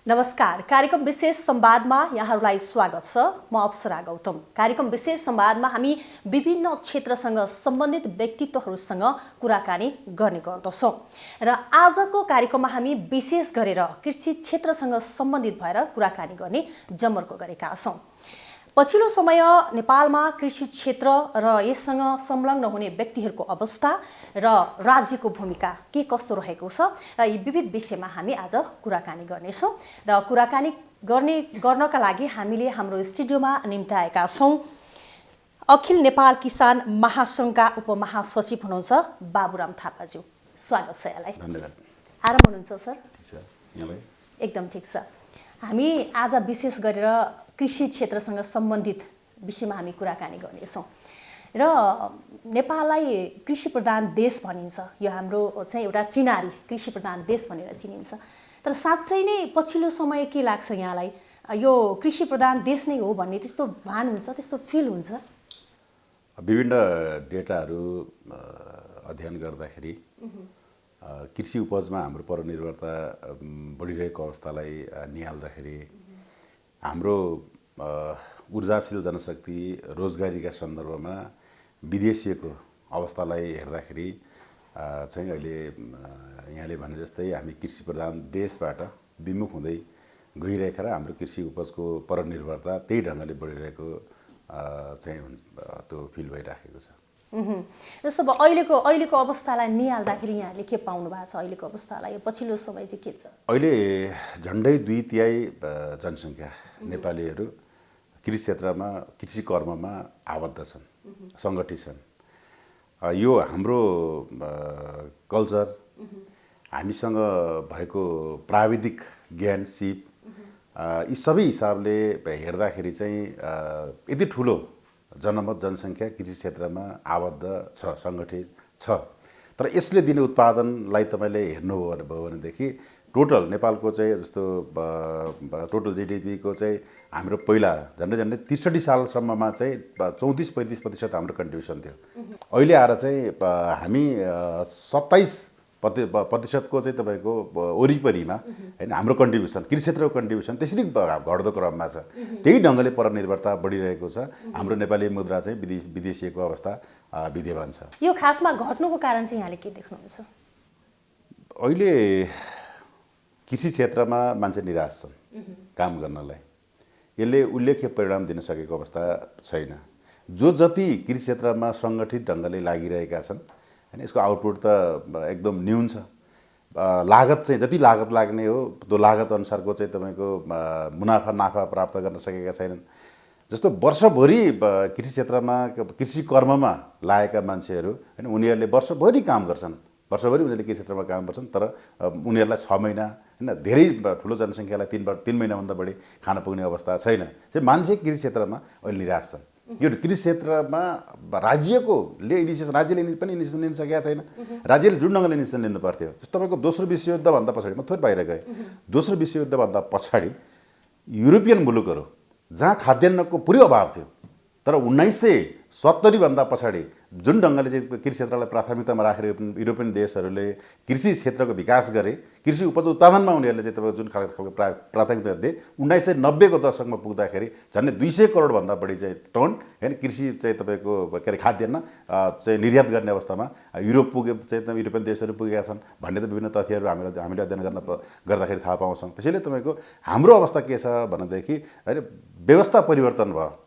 नमस्कार। कार्यक्रम विशेष संवादमा यहाँहरूलाई स्वागत छ। म अप्सरा गौतम। कार्यक्रम विशेष संवादमा हामी विभिन्न क्षेत्रसँग सम्बन्धित व्यक्तित्वहरूसँग कुराकानी गर्ने गर्दछौँ र आजको कार्यक्रममा हामी विशेष गरेर कृषि क्षेत्रसँग सम्बन्धित भएर कुराकानी गर्ने जमर्को गरेका छौँ। पछिल्लो समय नेपालमा कृषि क्षेत्र र यससँग संलग्न हुने व्यक्तिहरूको अवस्था र राज्यको भूमिका के कस्तो रहेको छ र यी विविध विषयमा हामी आज कुराकानी गर्नेछौँ र कुराकानी गर्नका लागि हामीले हाम्रो स्टुडियोमा निम्ताएका छौँ अखिल नेपाल किसान महासङ्घका उपमहासचिव हुनुहुन्छ बाबुराम थापाज्यू। स्वागत छ यहाँलाई। धन्यवाद। आराम हुनुहुन्छ सर? यहाँलाई एकदम ठिक छ। हामी आज विशेष गरेर कृषि क्षेत्रसँग सम्बन्धित विषयमा हामी कुराकानी गर्नेछौँ र नेपाललाई कृषि प्रधान देश भनिन्छ। यो हाम्रो चाहिँ एउटा चिनारी कृषि प्रधान देश भनेर चिनिन्छ। तर साँच्चै नै पछिल्लो समय के लाग्छ यहाँलाई, यो कृषि प्रधान देश नै हो भन्ने त्यस्तो भान हुन्छ, त्यस्तो फिल हुन्छ? विभिन्न डेटाहरू अध्ययन गर्दाखेरि कृषि उपजमा हाम्रो परनिर्भरता बढिरहेको अवस्थालाई निहाल्दाखेरि हाम्रो ऊर्जाशील जनशक्ति रोजगारीका सन्दर्भमा विदेशीको अवस्थालाई हेर्दाखेरि चाहिँ अहिले यहाँले भने जस्तै हामी कृषि प्रधान देशबाट विमुख हुँदै गइरहेका र हाम्रो कृषि उपजको परनिर्भरता त्यही ढङ्गले बढिरहेको चाहिँ त्यो फिल भइराखेको छ। जस्तो अब अहिलेको अवस्थालाई निहाल्दाखेरि यहाँले के पाउनु भएको छ? अहिलेको अवस्थालाई पछिल्लो समय चाहिँ के छ? अहिले झन्डै 2/3 जनसङ्ख्या नेपालीहरू कृषि क्षेत्रमा कृषि कर्ममा आबद्ध छन्, सङ्गठित छन्। यो हाम्रो कल्चर, हामीसँग भएको प्राविधिक ज्ञान सिप, यी सबै हिसाबले हेर्दाखेरि चाहिँ यति ठुलो जनमत जनसङ्ख्या कृषि क्षेत्रमा आबद्ध छ, सङ्गठित छ। तर यसले दिने उत्पादनलाई तपाईँले हेर्नुभयो भनेदेखि टोटल नेपालको चाहिँ जस्तो टोटल जिडिपीको चाहिँ हाम्रो पहिला झन्डै 63 सालसम्ममा चाहिँ 34-35% हाम्रो कन्ट्रिब्युसन थियो। अहिले आएर चाहिँ हामी 27% चाहिँ तपाईँको वरिपरिमा होइन हाम्रो कन्ट्रिब्युसन, कृषि क्षेत्रको कन्ट्रिब्युसन त्यसरी घट्दो क्रममा छ। त्यही ढङ्गले परनिर्भरता बढिरहेको छ। हाम्रो नेपाली मुद्रा चाहिँ विदेशीको अवस्था विद्यमान छ। यो खासमा घट्नुको कारण चाहिँ यहाँले के देख्नुहुन्छ? अहिले कृषि क्षेत्रमा मान्छे निराश छन् काम गर्नलाई। यसले उल्लेख्य परिणाम दिन सकेको अवस्था छैन। जो जति कृषि क्षेत्रमा सङ्गठित ढङ्गले लागिरहेका छन् होइन, यसको आउटपुट त एकदम न्यून छ। लागत चाहिँ जति लागत लाग्ने हो त्यो लागत अनुसारको चाहिँ तपाईँको नाफा प्राप्त गर्न सकेका छैनन्। जस्तो वर्षभरि कृषि क्षेत्रमा कृषि कर्ममा लागेका मान्छेहरू होइन, उनीहरूले वर्षभरि काम गर्छन्, वर्षभरि उनीहरूले कृषि क्षेत्रमा काम गर्छन्। तर उनीहरूलाई 6 महिना होइन, धेरै ठुलो जनसङ्ख्यालाई 3 महिनाभन्दा बढी खान पुग्ने अवस्था छैन। चाहिँ मान्छे कृषि क्षेत्रमा अहिले निराश छन्। यो कृषि क्षेत्रमा राज्यले पनि इनिसिएसन लिन सकेका छैन। राज्यले जुन ढङ्गले इनिसिएसन लिनु पर्थ्यो, जस्तो तपाईँको दोस्रो विश्वयुद्धभन्दा पछाडि, म थोरै बाहिर गएँ, दोस्रो विश्वयुद्धभन्दा पछाडि युरोपियन मुलुकहरू जहाँ खाद्यान्नको पुरै अभाव थियो, तर 1970 भन्दा पछाडि जुन ढङ्गले चाहिँ कृषि क्षेत्रलाई प्राथमिकतामा राखेर युरोपियन देशहरूले कृषि क्षेत्रको विकास गरे, कृषि उपज उत्पादनमा उनीहरूले चाहिँ तपाईँको जुन खालको प्राथमिकता दिए, 1990 को दशकमा पुग्दाखेरि झन्डै 200 करोडभन्दा बढी चाहिँ टन होइन कृषि चाहिँ तपाईँको के अरे खाद्यान्न चाहिँ निर्यात गर्ने अवस्थामा युरोप चाहिँ युरोपियन देशहरू पुगेका छन् भन्ने त विभिन्न तथ्यहरू हामीले अध्ययन गर्दाखेरि थाहा पाउँछौँ। त्यसैले तपाईँको हाम्रो अवस्था के छ भनेदेखि होइन, व्यवस्था परिवर्तन भयो।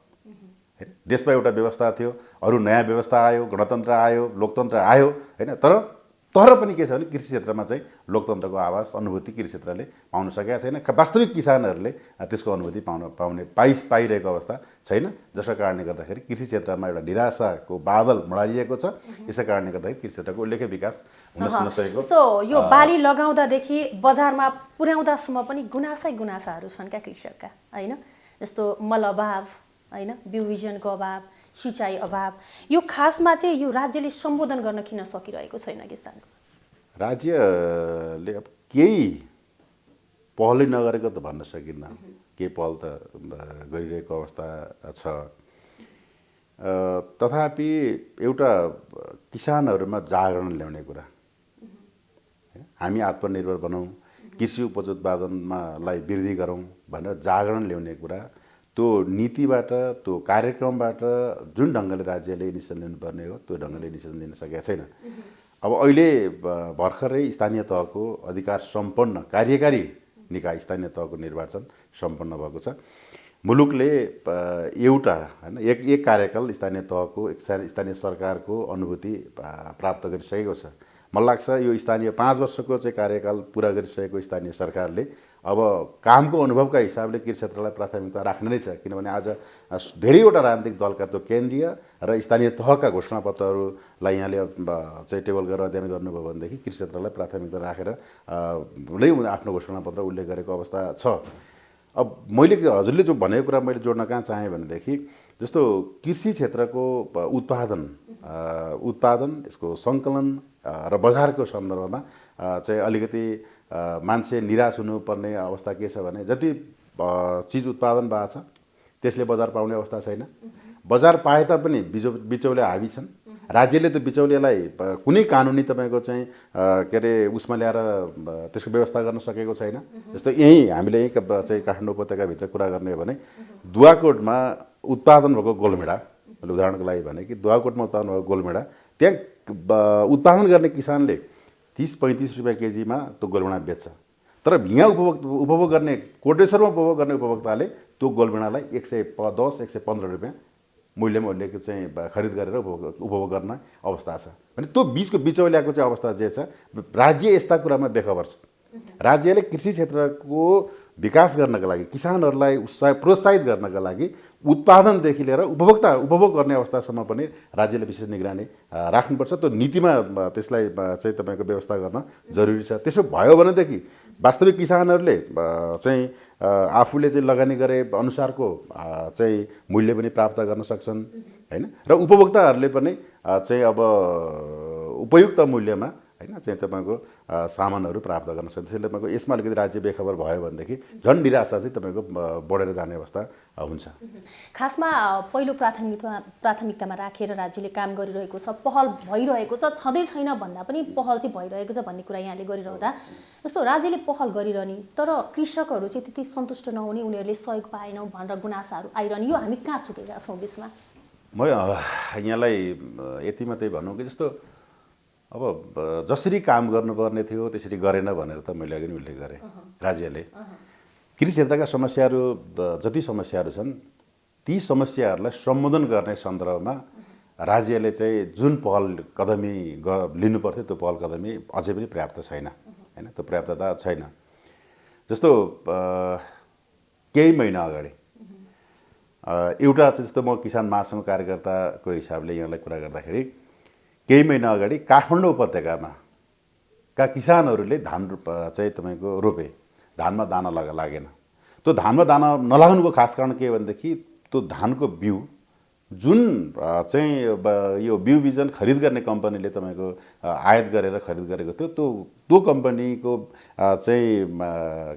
देशमा एउटा व्यवस्था थियो, अरू नयाँ व्यवस्था आयो, गणतन्त्र आयो, लोकतन्त्र आयो होइन। तर पनि के छ भने कृषि क्षेत्रमा चाहिँ लोकतन्त्रको आवाज अनुभूति कृषि क्षेत्रले पाउन सकेका छैन। वास्तविक किसानहरूले त्यसको अनुभूति पाइरहेको अवस्था छैन। जसका कारणले गर्दाखेरि कृषि क्षेत्रमा एउटा निराशाको बादल मडारिएको छ। यसै कारणले गर्दाखेरि कृषि क्षेत्रको उल्लेख्य विकास हुन नसकेको। सो यो बाली लगाउँदादेखि बजारमा पुर्याउँदासम्म पनि गुनासाहरू छन् क्या कृषकका होइन? जस्तो मल अभाव होइन, बिउ बिजनको अभाव, सिँचाइ अभाव। यो खासमा चाहिँ यो राज्यले सम्बोधन गर्न किन सकिरहेको छैन किसानको? राज्यले अब केही पहलै नगरेको त भन्न सकिन्न, केही पहल त गरिरहेको अवस्था छ। तथापि एउटा किसानहरूमा जागरण ल्याउने कुरा, हामी आत्मनिर्भर बनौँ, कृषि उपज उत्पादनमालाई वृद्धि गरौँ भनेर जागरण ल्याउने कुरा, त्यो नीतिबाट त्यो कार्यक्रमबाट जुन ढङ्गले राज्यले इनिसिएटिभ लिनुपर्ने हो त्यो ढङ्गले इनिसिएटिभ लिन सकेका छैन। अब अहिले भर्खरै स्थानीय तहको अधिकार सम्पन्न कार्यकारी निकाय स्थानीय तहको निर्वाचन सम्पन्न भएको छ। मुलुकले एउटा हैन एक कार्यकाल स्थानीय तहको स्थानीय सरकारको अनुभूति प्राप्त गरिसकेको छ। मलाई लाग्छ यो स्थानीय 5 वर्षको चाहिँ कार्यकाल पुरा गरिसकेको स्थानीय सरकारले अब कामको अनुभवका हिसाबले कृषि क्षेत्रलाई प्राथमिकता राख्ने नै छ। किनभने आज धेरैवटा राजनीतिक दलका त्यो केन्द्रीय र स्थानीय तहका घोषणापत्रहरूलाई यहाँले चाहिँ टेबल गरेर अध्ययन गर्नुभयो भनेदेखि कृषि क्षेत्रलाई प्राथमिकता राखेर नै आफ्नो घोषणापत्र उल्लेख गरेको अवस्था छ। अब मैले हजुरले जो भनेको कुरा मैले जोड्न कहाँ चाहेँ भनेदेखि जस्तो कृषि क्षेत्रको उत्पादन त्यसको सङ्कलन र बजारको सन्दर्भमा चाहिँ अलिकति मान्छे निराश हुनुपर्ने अवस्था के छ भने जति चिज उत्पादन भएको छ त्यसले बजार पाउने अवस्था छैन। बजार पाए तापनि बिचौलिया हावी छन्। राज्यले त्यो बिचौलियालाई कुनै कानुनी तपाईँको चाहिँ के अरे उसमा ल्याएर त्यसको व्यवस्था गर्न सकेको छैन। जस्तो यहीँ हामीले यहीँ चाहिँ काठमाडौँ उपत्यकाभित्र कुरा गर्ने हो भने दुवाकोटमा उत्पादन भएको गोलमेडा, मैले उदाहरणको लागि भने कि दुवाकोटमा उत्पादन भएको गोलमेडा त्यहाँ उत्पादन गर्ने किसानले 30-35 रुपियाँ केजीमा त्यो गोलमेडा बेच्छ। तर यहाँ उपभोग गर्ने कोटेश्वरमा उपभोग गर्ने उपभोक्ताले त्यो गोलमेडालाई 110-115 रुपियाँ मूल्यमा उसले चाहिँ खरिद गरेर उपभोग गर्ने अवस्था छ। भने त्यो बिचको बिचौलियाको चाहिँ अवस्था जे छ, राज्य यस्ता कुरामा बेखबर छ। राज्यले कृषि क्षेत्रको विकास गर्नका लागि किसानहरूलाई प्रोत्साहित गर्नका लागि उत्पादनदेखि लिएर उपभोग गर्ने अवस्थासम्म पनि राज्यले विशेष निगरानी राख्नुपर्छ। त्यो नीतिमा त्यसलाई चाहिँ तपाईँको व्यवस्था गर्न जरुरी छ। त्यसो भयो भनेदेखि वास्तविक किसानहरूले चाहिँ आफूले चाहिँ लगानी गरे अनुसारको चाहिँ मूल्य पनि प्राप्त गर्न सक्छन् हैन, र उपभोक्ताहरूले पनि चाहिँ अब उपयुक्त मूल्यमा हैन चाहिँ तपाईँको सामानहरू प्राप्त गर्न सक्छ। त्यसैले तपाईँको यसमा अलिकति राज्य बेखबर भयो भनेदेखि झन् निराशा चाहिँ तपाईँको बढेर जाने अवस्था हुन्छ। खासमा पहिलो प्राथमिकतामा राखेर राज्यले काम गरिरहेको छ, पहल भइरहेको छ, छँदै छैन भन्दा पनि पहल चाहिँ भइरहेको छ भन्ने कुरा यहाँले गरिरहँदा जस्तो राज्यले पहल गरिरहने तर कृषकहरू चाहिँ त्यति सन्तुष्ट नहुने, उनीहरूले सहयोग पाएनौँ भनेर गुनासाहरू आइरहने, यो हामी कहाँ छुटेका छौँ बिचमा? म यहाँलाई यति मात्रै भनौँ कि जस्तो अब जसरी काम गर्नुपर्ने थियो त्यसरी गरेन भनेर त मैले अघि नै उल्लेख गरेँ। राज्यले कृषि क्षेत्रका समस्याहरू जति समस्याहरू छन् ती समस्याहरूलाई सम्बोधन गर्ने सन्दर्भमा राज्यले चाहिँ जुन पहल कदमी लिनुपर्थ्यो त्यो पहल कदमी अझै पनि पर्याप्त छैन हैन, त्यो पर्याप्तता छैन। जस्तो केही महिना अगाडि एउटा चाहिँ जस्तो म किसान महासङ्घ कार्यकर्ताको हिसाबले यहाँलाई कुरा गर्दाखेरि केही महिना अगाडि काठमाडौँ उपत्यकामा का किसानहरूले धान चाहिँ तपाईँको रोपे, धानमा दाना लागेन। त्यो धानमा दाना नलाग्नुको खास कारण के भनेदेखि त्यो धानको बिउ जुन चाहिँ यो बिउ बिजन खरिद गर्ने कम्पनीले तपाईँको आयात गरेर खरिद गरेको थियो त्यो कम्पनीको चाहिँ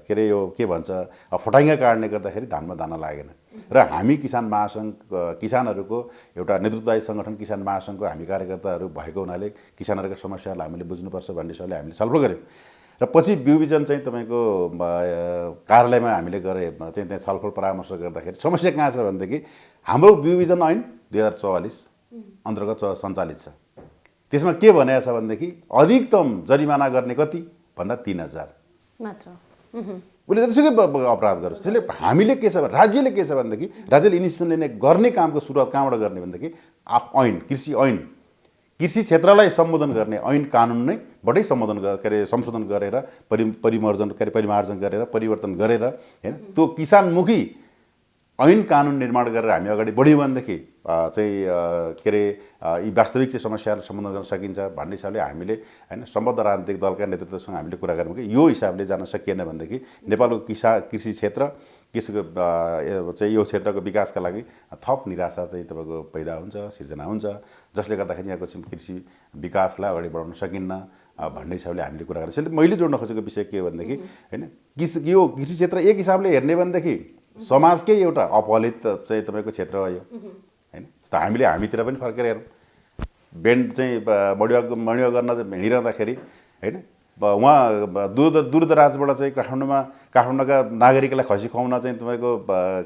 के अरे यो के भन्छ फटाङ्गा काट्ने गर्दाखेरि धानमा दाना लागेन। र हामी किसान महासङ्घ किसानहरूको एउटा नेतृत्वदायी सङ्गठन किसान महासङ्घको हामी कार्यकर्ताहरू भएको हुनाले किसानहरूका समस्याहरूलाई हामीले बुझ्नुपर्छ भन्ने हिसाबले हामीले छलफल गऱ्यौँ। र पछि बिउ बिजन चाहिँ तपाईँको कार्यालयमा हामीले गरे चाहिँ त्यहाँ छलफल परामर्श गर्दाखेरि समस्या कहाँ छ भनेदेखि हाम्रो बिउ बिजन ऐन 2044 अन्तर्गत सञ्चालित छ। त्यसमा के भनेको छ भनेदेखि अधिकतम जरिमाना गर्ने कति भन्दा 3000 मात्र। उसले जतिसुकै अपराध गरोस्। त्यसले हामीले के छ भने राज्यले के छ भनेदेखि राज्यले इनिसिएटिभ लिने गर्ने कामको सुरुवात कहाँबाट गर्ने भनेदेखि ऐन कृषि क्षेत्रलाई सम्बोधन गर्ने ऐन कानुन नै बाटै सम्बोधन के अरे संशोधन गरेर परिमार्जन गरेर परिवर्तन गरेर हैन त्यो किसानमुखी ऐन कानुन निर्माण गरेर हामी अगाडि बढ्यौँ भनेदेखि चाहिँ के अरे यी वास्तविक चाहिँ समस्याहरू सम्बोधन गर्न सकिन्छ भन्ने हिसाबले हामीले हैन सम्बद्ध राजनीतिक दलका नेतृत्वसँग हामीले कुरा गऱ्यौँ कि यो हिसाबले जान सकिएन भनेदेखि नेपालको कृषि क्षेत्र चाहिँ यो क्षेत्रको विकासका लागि थप निराशा चाहिँ तपाईँको पैदा हुन्छ, सिर्जना हुन्छ, जसले गर्दाखेरि यहाँको कृषि विकासलाई अगाडि बढाउन सकिन्न भन्ने हिसाबले हामीले कुरा गरेँ। त्यसैले मैले जोड्न खोजेको विषय के हो भनेदेखि हैन यो कृषि क्षेत्र एक हिसाबले हेर्ने भनेदेखि समाजकै एउटा अपहलित चाहिँ तपाईँको क्षेत्र हो यो हैन। जस्तो हामीतिर पनि फर्केर हेरौँ, बेन्ड चाहिँ मडुवा गर्न हिँडिरहँदाखेरि हैन उहाँ दूरदराजबाट चाहिँ काठमाडौँका नागरिकलाई खसी खुवाउन चाहिँ तपाईँको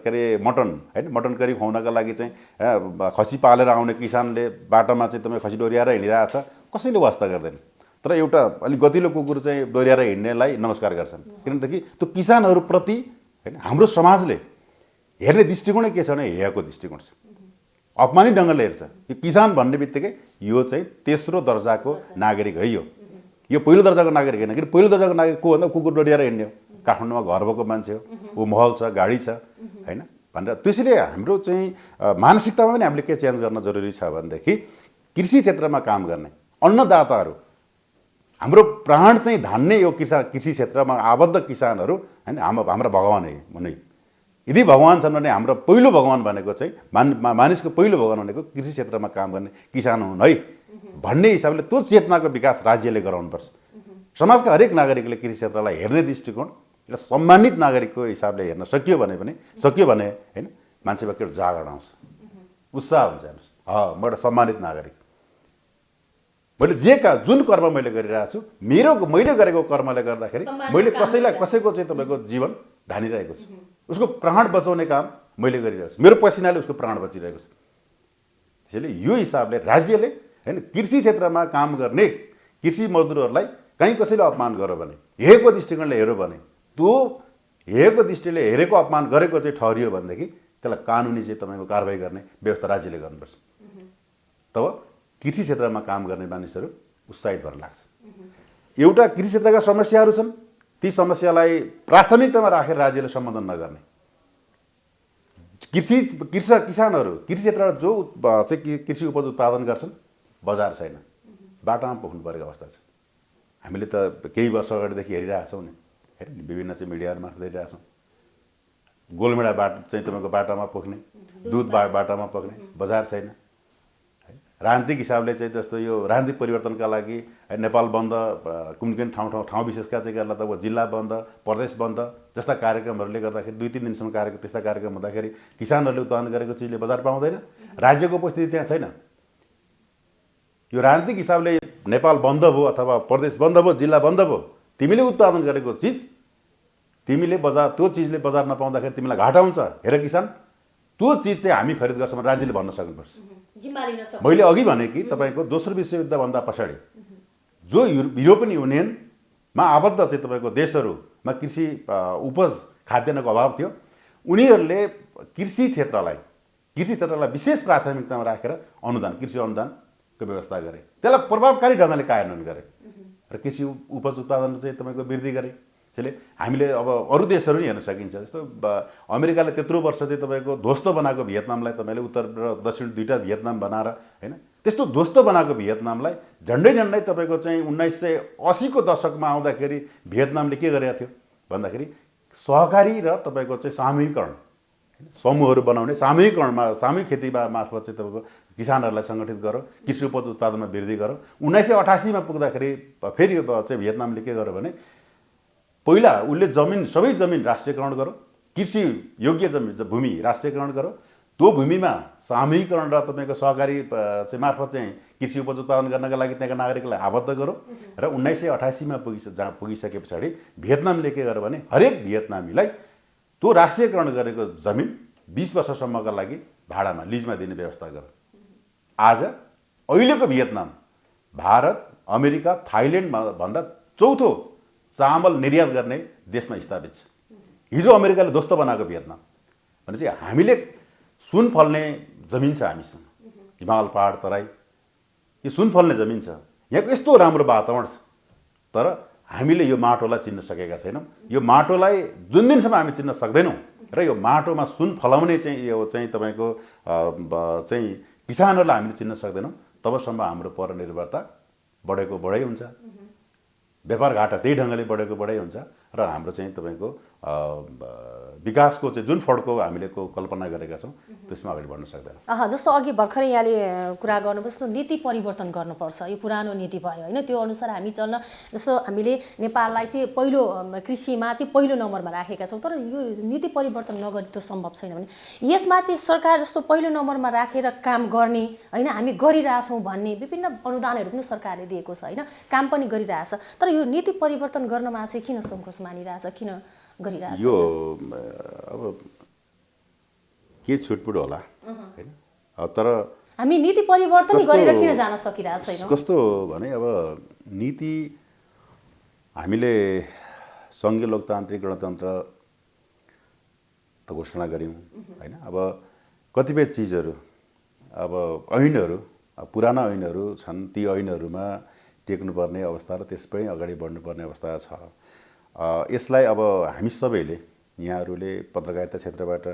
के अरे मटन करी खुवाउनका लागि चाहिँ खसी पालेर आउने किसानले बाटोमा चाहिँ तपाईँ खसी डोर्याएर हिँडिरहेको छ, कसैले वास्ता गर्दैन। तर एउटा अलिक गतिलो कुकुर चाहिँ डोर्याएर हिँड्नेलाई नमस्कार गर्छन्, किनकि त्यो किसानहरूप्रति होइन हाम्रो समाजले हेर्ने दृष्टिकोणै के छ भने हेयको दृष्टिकोण छ, अपमानित ढङ्गले हेर्छ। यो किसान भन्ने बित्तिकै यो चाहिँ तेस्रो दर्जाको नागरिक है, यो पहिलो दर्जाको नागरिक होइन। किन पहिलो दर्जाको नागरिक को भन्दा कुकुर डोर्याएर हिँड्ने हो, काठमाडौँमा घर भएको मान्छे हो, ऊ महल छ, गाडी छ होइन भनेर। त्यसैले हाम्रो चाहिँ मानसिकतामा पनि हामीले के चेन्ज गर्न जरुरी छ भनेदेखि कृषि क्षेत्रमा काम गर्ने अन्नदाताहरू, हाम्रो प्राण चाहिँ धान्ने यो कृषि क्षेत्रमा आबद्ध किसानहरू होइन हाम्रा भगवान है। यदि भगवान छन् भने हाम्रो पहिलो भगवान भनेको चाहिँ मानिसको पहिलो भगवान भनेको कृषि क्षेत्रमा काम गर्ने किसान हुन् है भन्ने हिसाबले त्यो चेतनाको विकास राज्यले गराउनुपर्छ। समाजका हरेक नागरिकले कृषि क्षेत्रलाई हेर्ने दृष्टिकोण र सम्मानित नागरिकको हिसाबले हेर्न सक्यो भने होइन मान्छेमा के जागरण आउँछ, उत्साह हुन्छ। म एउटा सम्मानित नागरिक, मैले जुन कर्म मैले गरिरहेको छु मैले गरेको कर्मले गर्दाखेरि मैले कसैको चाहिँ तपाईँको जीवन धानिरहेको छु, उसको प्राण बचाउने काम मैले गरिरहेको छु, मेरो पसिनाले उसको प्राण बचिरहेको छ। त्यसैले यो हिसाबले राज्यले होइन कृषि क्षेत्रमा काम गर्ने कृषि मजदुरहरूलाई कहीँ कसैले अपमान गर्यो भने, हेरेको दृष्टिकोणले हेऱ्यो भने, त्यो हेरेको दृष्टिले हेरेको अपमान गरेको चाहिँ ठहरियो भनेदेखि त्यसलाई कानुनी चाहिँ तपाईँको कारबाही गर्ने व्यवस्था राज्यले गर्नुपर्छ। तब कृषि क्षेत्रमा काम गर्ने मानिसहरू उत्साहित भएर लाग्छ। एउटा कृषि क्षेत्रका समस्याहरू छन्, ती समस्यालाई प्राथमिकतामा राखेर राज्यले सम्बोधन नगर्ने। किसानहरू कृषि क्षेत्रमा जो चाहिँ कृषि उपज उत्पादन गर्छन्, बजार छैन, बाटामा पुग्नु परेको अवस्था छ। हामीले त केही वर्ष अगाडिदेखि हेरिरहेका छौँ नि, हेर्नु विभिन्न चाहिँ मिडियाहरू मार्फत हेरिरहेका छौँ। गोलमेडा चाहिँ तपाईँको बाटामा पुग्ने, दुध बाटामा पुग्ने, बजार छैन। राजनीतिक हिसाबले चाहिँ जस्तो यो राजनीतिक परिवर्तनका लागि नेपाल बन्द, कुन कुन ठाउँ विशेषका चाहिँ गर्दा त जिल्ला बन्द, प्रदेश बन्द जस्ता कार्यक्रमहरूले गर्दाखेरि 2-3 दिनसम्म त्यस्ता कार्यक्रम हुँदाखेरि किसानहरूले उत्पादन गरेको चिजले बजार पाउँदैन, राज्यको उपस्थिति त्यहाँ छैन। यो राजनीतिक हिसाबले नेपाल बन्द भयो अथवा प्रदेश बन्द भयो, जिल्ला बन्द भयो, तिमीले उत्पादन गरेको चिज त्यो चिजले बजार नपाउँदाखेरि तिमीलाई घाटा हुन्छ। हेर किसान, त्यो चिज चाहिँ हामी खरिद गर्छौँ भने राज्यले भन्न सक्नुपर्छ। मैले अघि भने कि तपाईँको दोस्रो विश्वयुद्धभन्दा पछाडि जो युरोपियन युनियनमा आबद्ध चाहिँ तपाईँको देशहरूमा कृषि उपज खाद्यान्नको अभाव थियो, उनीहरूले कृषि क्षेत्रलाई विशेष प्राथमिकतामा राखेर कृषि अनुदानको व्यवस्था गरे, त्यसलाई प्रभावकारी ढङ्गले कार्यान्वयन गरे र कृषि उपज उत्पादन चाहिँ तपाईँको वृद्धि गरे। त्यसले हामीले अब अरू देशहरू नि हेर्न सकिन्छ। जस्तो अमेरिकाले त्यत्रो वर्ष चाहिँ तपाईँको ध्वस्त बनाएको भियतनामलाई तपाईँले उत्तर र दक्षिण दुईवटा भियतनाम बनाएर होइन त्यस्तो ध्वस्त बनाएको भियतनामलाई झन्डै तपाईँको चाहिँ 1980को दशकमा आउँदाखेरि भियतनामले के गरेको थियो भन्दाखेरि सहकारी र तपाईँको चाहिँ सामूहिकरण, समूहहरू बनाउने, सामूहिक खेतीमा मार्फत चाहिँ तपाईँको किसानहरूलाई सङ्गठित गरौँ, कृषि उपज उत्पादनमा वृद्धि गरौँ। 1988मा पुग्दाखेरि फेरि चाहिँ भियतनामले के गर्यो भने पहिला उसले सबै जमिन राष्ट्रियकरण गरौँ, कृषि योग्य भूमि राष्ट्रियकरण गरौँ, त्यो भूमिमा सामूहिकरण र तपाईँको सहकारी चाहिँ मार्फत चाहिँ कृषि उपज उत्पादन गर्नका लागि त्यहाँका नागरिकलाई आबद्ध गरौँ र 1988मा पुगिसके पछाडि भियतनामले के गर्यो भने हरेक भियतनामीलाई त्यो राष्ट्रियकरण गरेको जमिन 20 वर्षसम्मका लागि भाडामा लिजमा दिने व्यवस्था गर्यो। आज अहिलेको भियतनाम भारत, अमेरिका, थाइल्यान्डमा भन्दा चौथो चामल निर्यात गर्ने देशमा स्थापित छ। हिजो अमेरिकाले ध्वस्त बनाएको भियतनाम भनेपछि हामीले सुन फल्ने जमिन छ हामीसँग, हिमाल पहाड तराई यो सुन फल्ने जमिन छ, यहाँको यस्तो राम्रो वातावरण छ, तर हामीले यो माटोलाई चिन्न सकेका छैनौँ। यो माटोलाई जुन दिनसम्म हामी चिन्न सक्दैनौँ र यो माटोमा सुन फलाउने चाहिँ यो चाहिँ तपाईँको चाहिँ किसानहरूलाई हामीले चिन्न सक्दैनौँ, तबसम्म हाम्रो परनिर्भरता बढेको बढै हुन्छ, व्यापार घाटा त्यही ढङ्गले बढेको बढै हुन्छ र हाम्रो चाहिँ तपाईँको विकासको चाहिँ जुन फड्को हामीले कल्पना गरेका छौँ त्यसमा अगाडि बढ्न सक्दैन। जस्तो अघि भर्खरै यहाँले कुरा गर्नुभयो जस्तो नीति परिवर्तन गर्नुपर्छ, यो पुरानो नीति भयो होइन, त्यो अनुसार हामी चल्न। जस्तो हामीले नेपाललाई चाहिँ पहिलो कृषिमा चाहिँ पहिलो नम्बरमा राखेका छौँ, तर यो नीति परिवर्तन नगरी त्यो सम्भव छैन भने यसमा चाहिँ सरकार जस्तो पहिलो नम्बरमा राखेर काम गर्ने होइन, हामी गरिरहेछौँ भन्ने विभिन्न अनुदानहरू पनि सरकारले दिएको छ होइन, काम पनि गरिरहेछ, तर यो नीति परिवर्तन गर्नमा चाहिँ किन सङ्कोच मानिरहेछ, किन गरिरहेछ? यो अब के छुटपुट होला होइन, तर हामी नीति परिवर्तन गरेर किन जान सकिरहेको छैनौँ? कस्तो भने अब नीति हामीले सङ्घीय लोकतान्त्रिक गणतन्त्र त घोषणा गऱ्यौँ होइन। अब कतिपय चिजहरू अब ऐनहरू पुराना ऐनहरू छन्, ती ऐनहरूमा टेक्नुपर्ने अवस्था र त्यसमै अगाडि बढ्नुपर्ने अवस्था छ। यसलाई अब हामी सबैले, यहाँहरूले पत्रकारिता क्षेत्रबाट,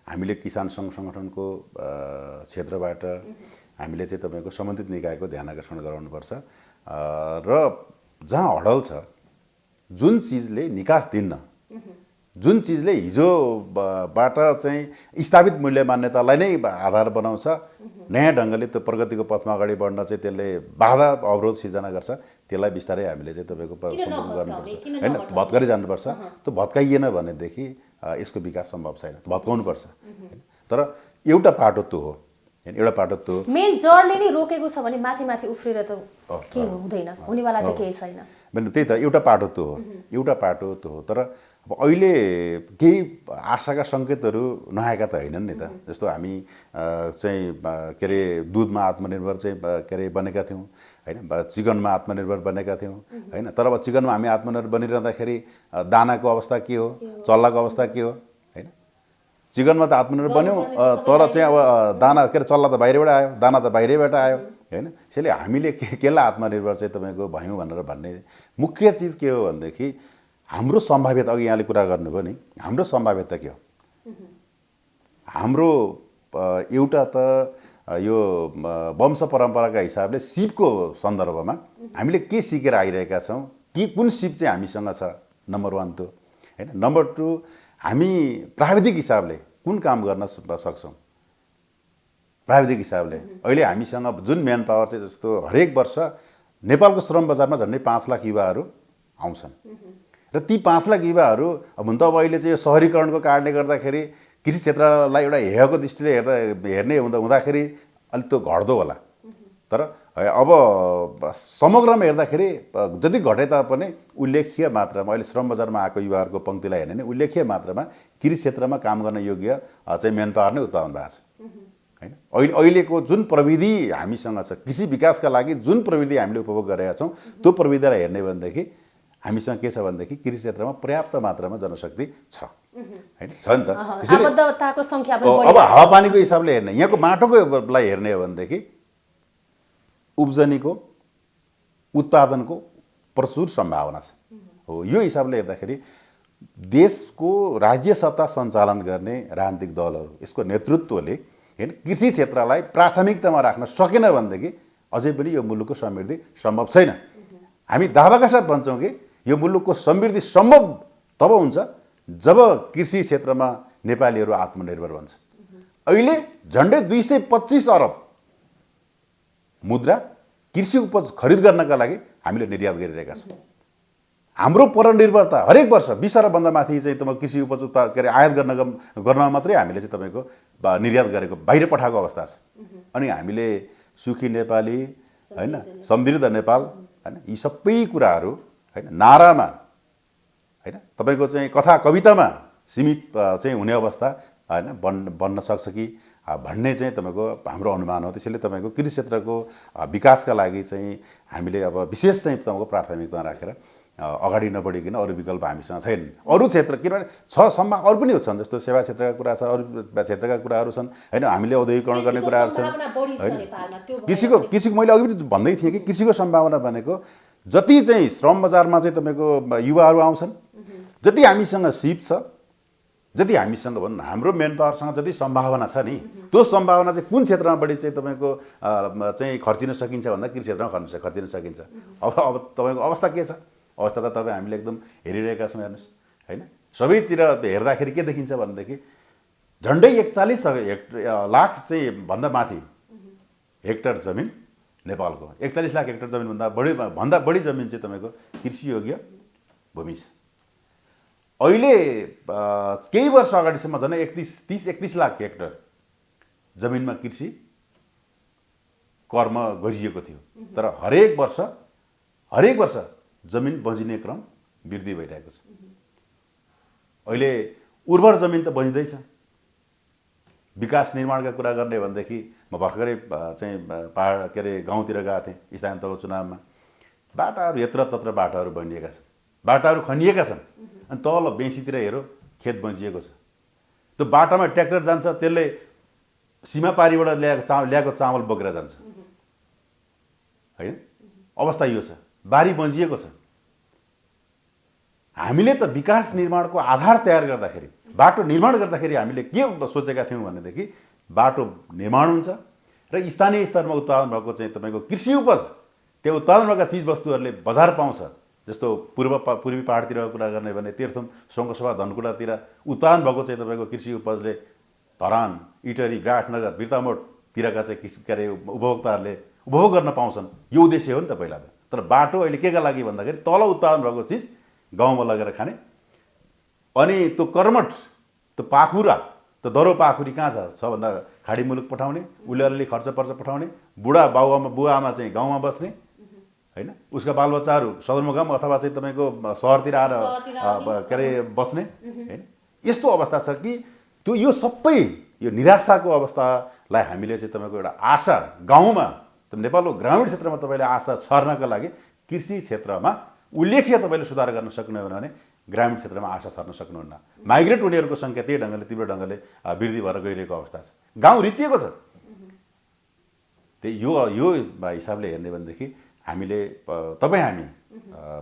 हामीले किसान सङ्घ सङ्गठनको क्षेत्रबाट हामीले चाहिँ तपाईँको सम्बन्धित निकायको ध्यान आकर्षण गराउनुपर्छ र जहाँ अडल छ, जुन चिजले निकास दिन्न, जुन चिजले हिजोबाट चाहिँ स्थापित मूल्य मान्यतालाई नै आधार बनाउँछ, नयाँ ढङ्गले त्यो प्रगतिको पथमा अगाडि बढ्न चाहिँ त्यसले बाधा अवरोध सिर्जना गर्छ, त्यसलाई बिस्तारै हामीले चाहिँ तपाईँको सम्बोधन गर्नुपर्छ होइन, भत्काइ जानुपर्छ। त्यो भत्काइएन भनेदेखि यसको विकास सम्भव छैन, भत्काउनुपर्छ। तर एउटा पाटो त्यो हो, एउटा पाटो त्यो मेन जडले नै रोकेको छ भने माथि माथि उफ्रेर त के हुँदैन, हुनेवाला त केही छैन। त्यही त एउटा पाटो त्यो हो, एउटा पाटो त्यो हो। तर अब अहिले केही आशाका सङ्केतहरू नआएका त होइनन् नि त। जस्तो हामी चाहिँ के अरे दुधमा आत्मनिर्भर चाहिँ के अरे बनेका थियौँ होइन, चिकनमा आत्मनिर्भर बनेका थियौँ होइन। तर अब चिकनमा हामी आत्मनिर्भर बनिरहँदाखेरि दानाको अवस्था के हो, चल्लाको अवस्था के हो होइन। चिकनमा त आत्मनिर्भर बन्यौँ, तर चाहिँ अब दाना के अरे चल्ला त बाहिरबाट आयो, दाना त बाहिरबाट आयो होइन। यसैले हामीले केलाई आत्मनिर्भर चाहिँ तपाईँको भयौँ भनेर भन्ने मुख्य चिज के हो भनेदेखि हाम्रो सम्भाव्यता, अघि यहाँले कुरा गर्नुभयो नि, हाम्रो सम्भाव्यता के हो? हाम्रो एउटा त यो वंश परम्पराका हिसाबले सिपको सन्दर्भमा हामीले के सिकेर आइरहेका छौँ, के कुन सिप चाहिँ हामीसँग छ, नम्बर 1 त्यो होइन। नम्बर 2 हामी प्राविधिक हिसाबले कुन काम गर्न सक्छौँ, प्राविधिक हिसाबले अहिले हामीसँग जुन म्यान पावर चाहिँ, जस्तो हरेक वर्ष नेपालको श्रम बजारमा झन्डै 5 लाख युवाहरू आउँछन् र ती 5 लाख युवाहरू हुन त अब अहिले चाहिँ यो सहरीकरणको कारणले गर्दाखेरि कृषि क्षेत्रलाई एउटा हेयको दृष्टिले हेर्ने हुँदाखेरि अलिक त्यो घट्दो होला। तर अब समग्रमा हेर्दाखेरि जति घटे तापनि उल्लेख्य मात्रामा अहिले श्रम बजारमा आएको युवाहरूको पङ्क्तिलाई हेर्ने भने उल्लेख्य मात्रामा कृषि क्षेत्रमा काम गर्न योग्य चाहिँ म्यान पावर नै उत्पादन भएको छ होइन। अहिलेको जुन प्रविधि हामीसँग छ, कृषि विकासका लागि जुन प्रविधि हामीले उपभोग गरेका छौँ, त्यो प्रविधिलाई हेर्ने भनेदेखि हामीसँग के छ भनेदेखि कृषि क्षेत्रमा पर्याप्त मात्रामा जनशक्ति छ हैन, छ नि त। आबद्धताको संख्या पनि बढी। अब हावापानीको हिसाबले हेर्ने, यहाँको माटोकोलाई हेर्ने हो भनेदेखि उब्जनीको उत्पादनको प्रचुर सम्भावना छ। हो, यो हिसाबले हेर्दाखेरि देशको राज्य सत्ता सञ्चालन गर्ने राजनीतिक दलहरू, यसको नेतृत्वले हैन कृषि क्षेत्रलाई प्राथमिकतामा राख्न सकेन भनेदेखि अझै पनि यो मुलुकको समृद्धि सम्भव छैन। हामी दावाका साथ भन्छौँ कि यो मुलुकको समृद्धि सम्भव तब हुन्छ जब कृषि क्षेत्रमा नेपालीहरू आत्मनिर्भर बन्छ। अहिले झन्डै 225 अरब मुद्रा कृषि उपज खरिद गर्नका लागि हामीले निर्यात गरिरहेका छौँ। हाम्रो परनिर्भरता हरेक वर्ष 20 अरबभन्दा माथि चाहिँ तपाईँ कृषि उपज के अरे आयात गर्न मात्रै हामीले चाहिँ तपाईँको निर्यात गरेको, बाहिर पठाएको अवस्था छ। अनि हामीले सुखी नेपाली हैन, समृद्ध नेपाल हैन, यी सबै कुराहरू हैन नारामा हैन तपाईँको चाहिँ कथा कवितामा सीमित चाहिँ हुने अवस्था हैन बन्न सक्छ कि भन्ने चाहिँ तपाईँको हाम्रो अनुमान हो। त्यसैले तपाईँको कृषि क्षेत्रको विकासका लागि चाहिँ हामीले अब विशेष चाहिँ तपाईँको प्राथमिकता राखेर अगाडि नबढिकन अरू विकल्प हामीसँग छैन। अरू क्षेत्र किनभने छ सम्भावना अरू पनि छन्, जस्तो सेवा क्षेत्रका कुरा छ, अरू क्षेत्रका कुराहरू छन् हैन, हामीले औद्योगिकरण गर्ने कुराहरू छन् हैन। कृषिको मैले अघि पनि भन्दै थिएँ कि कृषिको सम्भावना भनेको जति चाहिँ श्रम बजारमा चाहिँ तपाईँको युवाहरू आउँछन्, जति हामीसँग सिप छ, जति हामीसँग भनौँ हाम्रो मेन पावरसँग जति सम्भावना छ नि, त्यो सम्भावना चाहिँ कुन क्षेत्रमा बढी चाहिँ तपाईँको चाहिँ खर्चिन सकिन्छ भन्दा कृषि क्षेत्रमा खर्चिन सकिन्छ। अब तपाईँको अवस्था के छ अवस्था त तपाईँ हामीले एकदम हेरिरहेका छौँ। हेर्नुहोस् होइन, सबैतिर हेर्दाखेरि के देखिन्छ भनेदेखि झन्डै 41 लाख चाहिँ भन्दा माथि हेक्टर जमिन नेपालको 41 लाख हेक्टर जमिनभन्दा बढी जमिन चाहिँ तपाईँको कृषियोग्य भूमि छ। अहिले केही वर्ष अगाडिसम्म झन् 30-31 लाख हेक्टर जमिनमा कृषि कर्म गरिएको थियो। तर हरेक वर्ष जमिन बजिने क्रम वृद्धि भइरहेको छ। अहिले उर्वर जमिन त बजिँदैछ। विकास निर्माणका कुरा गर्ने भनेदेखि म भर्खरै चाहिँ पहाड गाउँतिर गएको थिएँ स्थानीय तहको चुनावमा। बाटाहरू यत्रतत्र बाटाहरू बनिएका छन्, बाटाहरू खनिएका छन्। अनि तल बेसीतिर हेरौँ खेत बजिएको छ। त्यो बाटामा ट्र्याक्टर जान्छ, त्यसले सीमा पारीबाट ल्याएको चामल बोकेर जान्छ होइन। अवस्था यो छ, बारी बजिएको छ। हामीले त विकास निर्माणको आधार तयार गर्दाखेरि, बाटो निर्माण गर्दाखेरि हामीले के सोचेका थियौँ भनेदेखि बाटो निर्माण हुन्छ र स्थानीय स्तरमा उत्पादन भएको चाहिँ तपाईँको कृषि उपज, त्यो उत्पादन भएका चिजवस्तुहरूले बजार पाउँछ। जस्तो पूर्वी पहाडतिर कुरा गर्ने भने तीर्थुम, सङ्घसभा, धनकुटातिर उत्पादन भएको चाहिँ तपाईँको कृषि उपजले धरान, इटरी, विराटनगर, बिर्तामोडतिरका चाहिँ उपभोक्ताहरूले उपभोग गर्न पाउँछन्। यो उद्देश्य हो नि त पहिला त। तर बाटो अहिले केका लागि भन्दाखेरि तल उत्पादन भएको चिज गाउँमा लगेर खाने। अनि त्यो कर्मठ, त्यो पाखुरा, त्यो दरो पाखुरी कहाँ छ भन्दा खाडी मुलुक पठाउने, उसले अलिअलि खर्च पठाउने, बुवा आमा चाहिँ गाउँमा बस्ने होइन। उसका बालबच्चाहरू सदरमुकाम अथवा चाहिँ तपाईँको सहरतिर आएर बस्ने होइन। यस्तो अवस्था छ कि त्यो यो सबै यो निराशाको अवस्थालाई हामीले चाहिँ तपाईँको एउटा आशा गाउँमा, नेपालको ग्रामीण क्षेत्रमा तपाईँले आशा छर्नका लागि कृषि क्षेत्रमा उल्लेख्य तपाईँले सुधार गर्न सक्नुहुन्न भने ग्रामीण क्षेत्रमा आशा छर्न सक्नुहुन्न। माइग्रेट हुनेहरूको सङ्ख्या त्यही ढङ्गले तीव्र ढङ्गले वृद्धि भएर गइरहेको अवस्था छ। गाउँ रित्तिएको छ। त्यही यो हिसाबले हेर्ने भनेदेखि हामीले हामी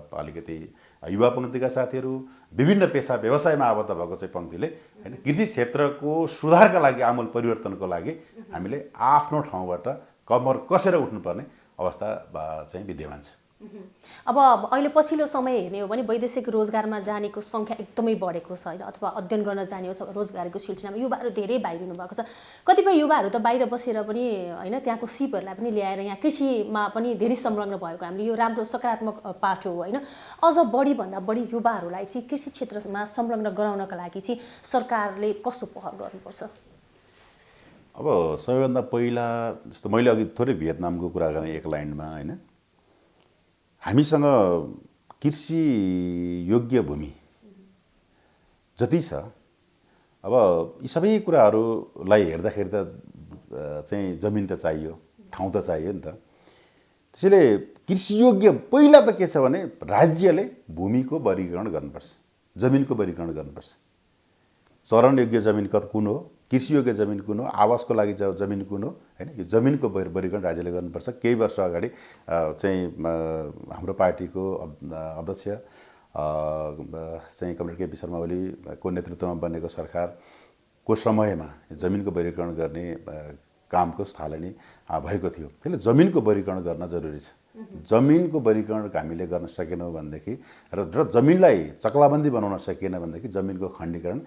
अलिकति युवा पङ्क्तिका साथीहरू, विभिन्न पेसा व्यवसायमा आबद्ध भएको चाहिँ पङ्क्तिले होइन कृषि क्षेत्रको सुधारका लागि, आमूल परिवर्तनको लागि हामीले आफ्नो ठाउँबाट कम्मर कसेर उठ्नुपर्ने अवस्था चाहिँ विद्यमान छ। अब अहिले पछिल्लो समय हेर्ने हो भने वैदेशिक रोजगारमा जानेको सङ्ख्या एकदमै बढेको छ होइन, अथवा अध्ययन गर्न जाने अथवा रोजगारको सिलसिलामा युवाहरू धेरै बाहिरिनु भएको छ। कतिपय युवाहरू त बाहिर बसेर पनि होइन त्यहाँको सिपहरूलाई पनि ल्याएर यहाँ कृषिमा पनि धेरै संलग्न भएको हामीले यो राम्रो सकारात्मक पाटो हो होइन। अझ बढीभन्दा बढी युवाहरूलाई चाहिँ कृषि क्षेत्रमा संलग्न गराउनका लागि चाहिँ सरकारले कस्तो पहल गर्नुपर्छ? अब सबैभन्दा पहिला जस्तो मैले अघि थोरै भियतनामको कुरा गरेँ एक लाइनमा होइन। हामीसँग कृषि योग्य भूमि जति छ, अब यी सबै कुराहरूलाई हेर्दाखेरि त चाहिँ जमिन त चाहियो, ठाउँ त चाहियो नि त। त्यसैले कृषि योग्य पहिला त के छ भने राज्यले भूमिको वर्गीकरण गर्नुपर्छ, जमिनको वर्गीकरण गर्नुपर्छ। चरण योग्य जमिन कुन हो, कृषि योग्य जमिन कुन हो, आवासको लागि जमिन कुन हो होइन। यो जमिनको वर्गीकरण राज्यले गर्नुपर्छ। केही वर्ष अगाडि चाहिँ हाम्रो पार्टीको अध्यक्ष चाहिँ कमरेड केपी शर्मा ओलीको नेतृत्वमा बनेको सरकारको समयमा जमिनको वर्गीकरण गर्ने कामको थालनी भएको थियो। त्यसले जमिनको वर्गीकरण गर्न जरुरी छ। जमिनको वर्गीकरण हामीले गर्न सकेनौँ भनेदेखि र जमिनलाई चक्लाबन्दी बनाउन सकिएन भनेदेखि जमिनको खण्डीकरण